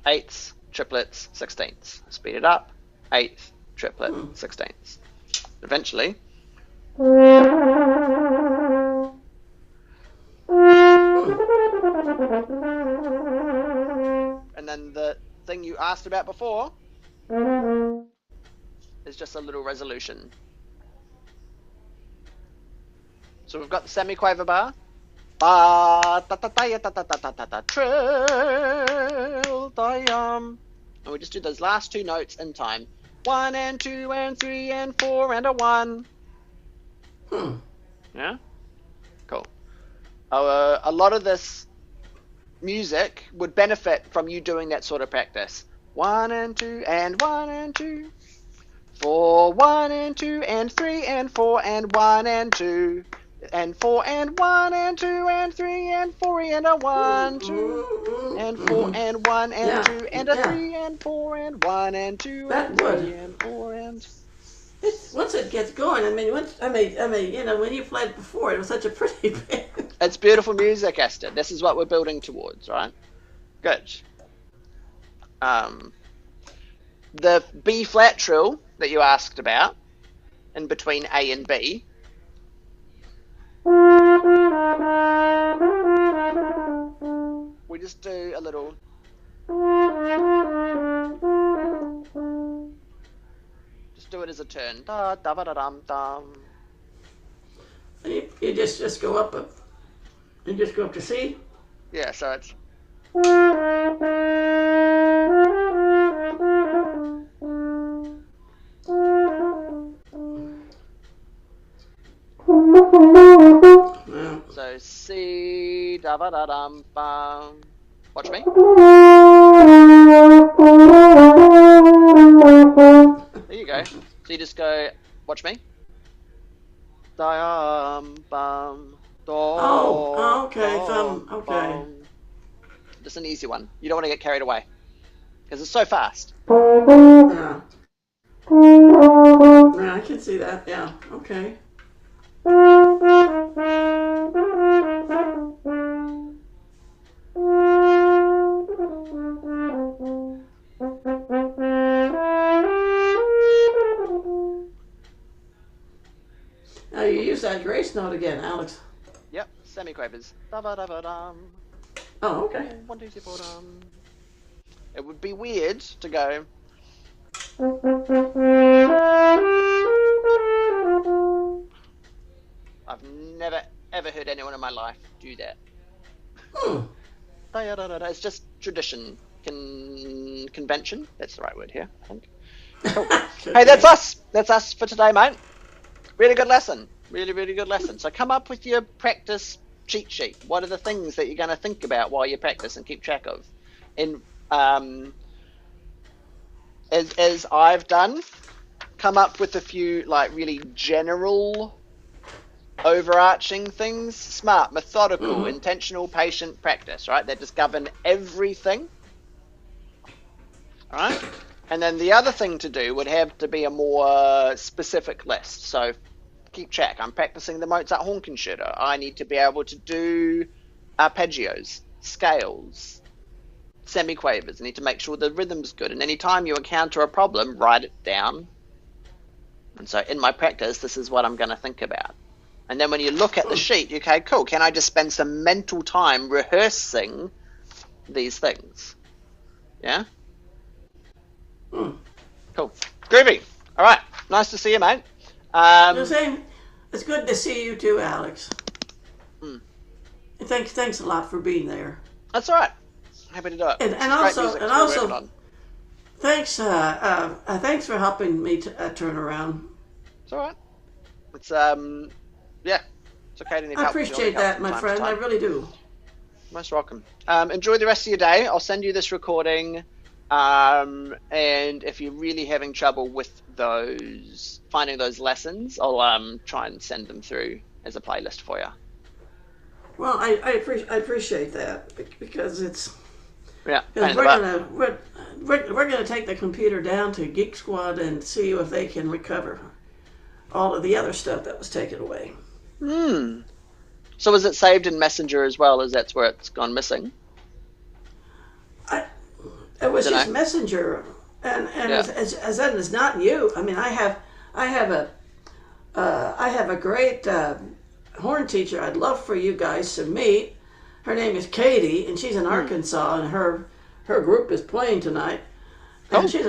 S2: eighths, triplets, sixteenths. Speed it up, eighth, triplet, sixteenths. Eventually. And then the thing you asked about before is just a little resolution. So we've got the semiquaver bar. Ba ta ta ta ya ta ta ta ta ta ta trill and we just do those last two notes in time. 1 and 2 and 3 and 4 and a 1. Yeah? Cool. A lot of this music would benefit from you doing that sort of practice. 1 and 2 and 1 and 2. 4, 1 and 2 and 3 and 4 and 1 and 2. And 4 and 1 and 2 and 3 and 4 and a 1, 2 and 4 and 1 and 2 and a 3 and 4 and 1 and 2 and 3 and 4 and.
S1: Once it gets going, I mean, you know, when you played before, it was such a pretty band.
S2: It's beautiful music, Esther. This is what we're building towards, right? Good. The B flat trill that you asked about, in between A and B. We just do a little. Just do it as a turn. Da da da da dum dum.
S1: You just go up. You just go up to C.
S2: Yeah, so it's. So C da da da dum bum. Watch me. There you go. So you just go. Watch me. Bum bum.
S1: Oh, okay. Okay.
S2: Just an easy one. You don't want to get carried away because it's so fast.
S1: Yeah. can see that. Yeah. Okay. Now you use that grace note again, Alex.
S2: Yep, semiquavers. Da ba da ba dum.
S1: Oh, okay.
S2: 1, 2, 3, 4 dum. It would be weird to go. I've never ever heard anyone in my life do that.
S1: Hmm.
S2: It's just tradition, convention. That's the right word here, I think. Cool. Hey, that's us. That's us for today, mate. Really good lesson. Really, really good lesson. So come up with your practice cheat sheet. What are the things that you're going to think about while you practice and keep track of? And as I've done, come up with a few like really general, overarching things. Smart, methodical, intentional, patient practice, right? That just govern everything. All right? And then the other thing to do would have to be a more specific list. So keep track. I'm practicing the Mozart horn concerto. I need to be able to do arpeggios, scales, semiquavers. I need to make sure the rhythm's good. And anytime you encounter a problem, write it down. And so in my practice, this is what I'm going to think about. And then when you look at the sheet, okay, cool. Can I just spend some mental time rehearsing these things? Yeah? Cool. Groovy. All right. Nice to see you, mate.
S1: The same. It's good to see you too, Alex. And thanks a lot for being there.
S2: That's all right. Happy to do it.
S1: And also, thanks for helping me to turn around.
S2: It's all right. It's yeah. It's okay to need help.
S1: I appreciate that, my friend. I really do.
S2: Most welcome. Enjoy the rest of your day. I'll send you this recording. And if you're really having trouble with finding those lessons, I'll try and send them through as a playlist for you.
S1: Well, I appreciate that because it's
S2: because
S1: we're gonna take the computer down to Geek Squad and see if they can recover all of the other stuff that was taken away.
S2: So is it saved in Messenger as well? As that's where it's gone missing?
S1: It was just Messenger, and as that is not you. I mean, I have a great horn teacher. I'd love for you guys to meet. Her name is Katie, and she's in Arkansas, and her group is playing tonight. And she's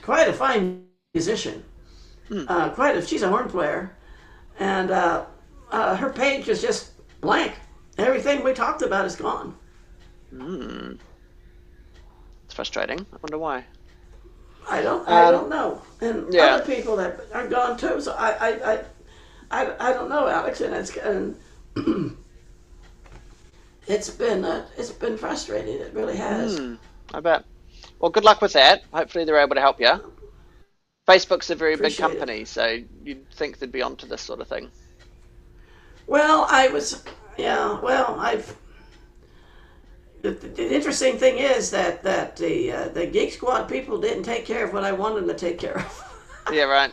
S1: quite a fine musician. She's a horn player, and her page is just blank. Everything we talked about is gone.
S2: It's frustrating. I wonder why.
S1: I don't know. And other people that are gone too. So I don't know, Alex. And it's been frustrating. It really has.
S2: I bet. Well, good luck with that. Hopefully they're able to help you. Facebook's a very big company, so you'd think they'd be onto this sort of thing.
S1: Well, The interesting thing is that the Geek Squad people didn't take care of what I wanted them to take care of.
S2: Yeah, right.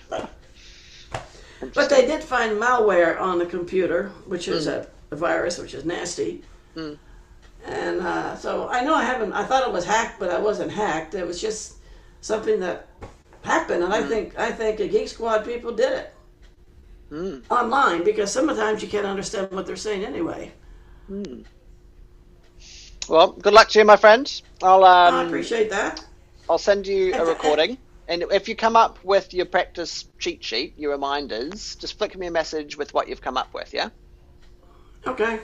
S1: But they did find malware on the computer, which is a virus, which is nasty. And so I know I thought it was hacked, but I wasn't hacked. It was just something that happened, and I think the Geek Squad people did it online, because sometimes you can't understand what they're saying anyway.
S2: Well, good luck to you, my friend.
S1: I appreciate that.
S2: I'll send you a recording. And if you come up with your practice cheat sheet, your reminders, just flick me a message with what you've come up with, yeah?
S1: Okay.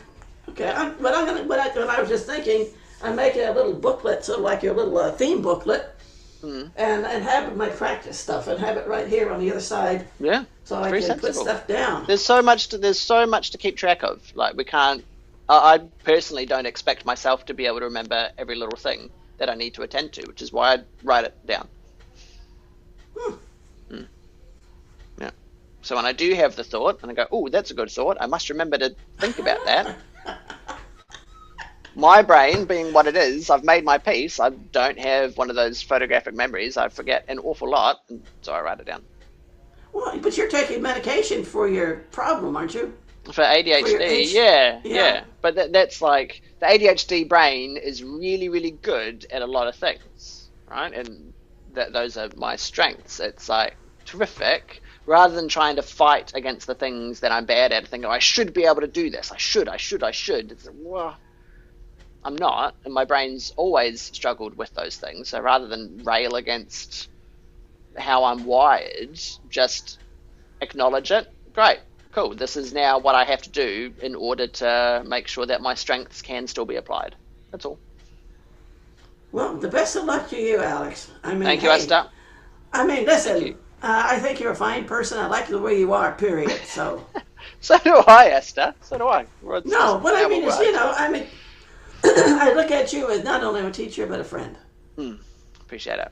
S1: What I was just thinking, I'm making a little booklet, sort of like your little theme booklet, and have my practice stuff, and have it right here on the other side.
S2: Yeah.
S1: So I can put stuff down.
S2: There's so much to keep track of. Like, we can't. I personally don't expect myself to be able to remember every little thing that I need to attend to, which is why I write it down. Yeah. So when I do have the thought, and I go, "Oh, that's a good thought," I must remember to think about that. My brain, being what it is, I've made my peace. I don't have one of those photographic memories. I forget an awful lot, and so I write it down.
S1: Well, but you're taking medication for your problem, aren't you?
S2: For ADHD, yeah. But that's like, the ADHD brain is really, really good at a lot of things, right? And those are my strengths. It's like terrific. Rather than trying to fight against the things that I'm bad at, thinking, oh, I should be able to do this. I should. It's like, well, I'm not. And my brain's always struggled with those things. So rather than rail against how I'm wired, just acknowledge it. Great. Cool. This is now what I have to do in order to make sure that my strengths can still be applied. That's all.
S1: Well, the best of luck to you, Alex.
S2: Thank you, Esther.
S1: I mean, listen, I think you're a fine person. I like the way you are, period. So.
S2: So do I, Esther. So do I.
S1: No, what I mean is, I look at you as not only a teacher, but a friend.
S2: Appreciate it.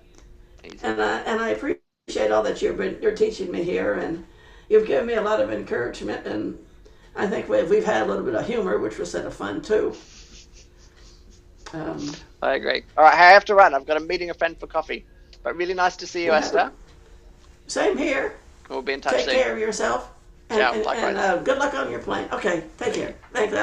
S1: Easy. And I appreciate all that you're teaching me here, and you've given me a lot of encouragement, and I think we've had a little bit of humor, which was sort of fun, too.
S2: I agree. All right, I have to run. I've got a meeting a friend for coffee. But really nice to see you, Esther.
S1: Same here.
S2: We'll be in touch soon.
S1: Take care of yourself. And good luck on your plane. Okay, take care. Thanks,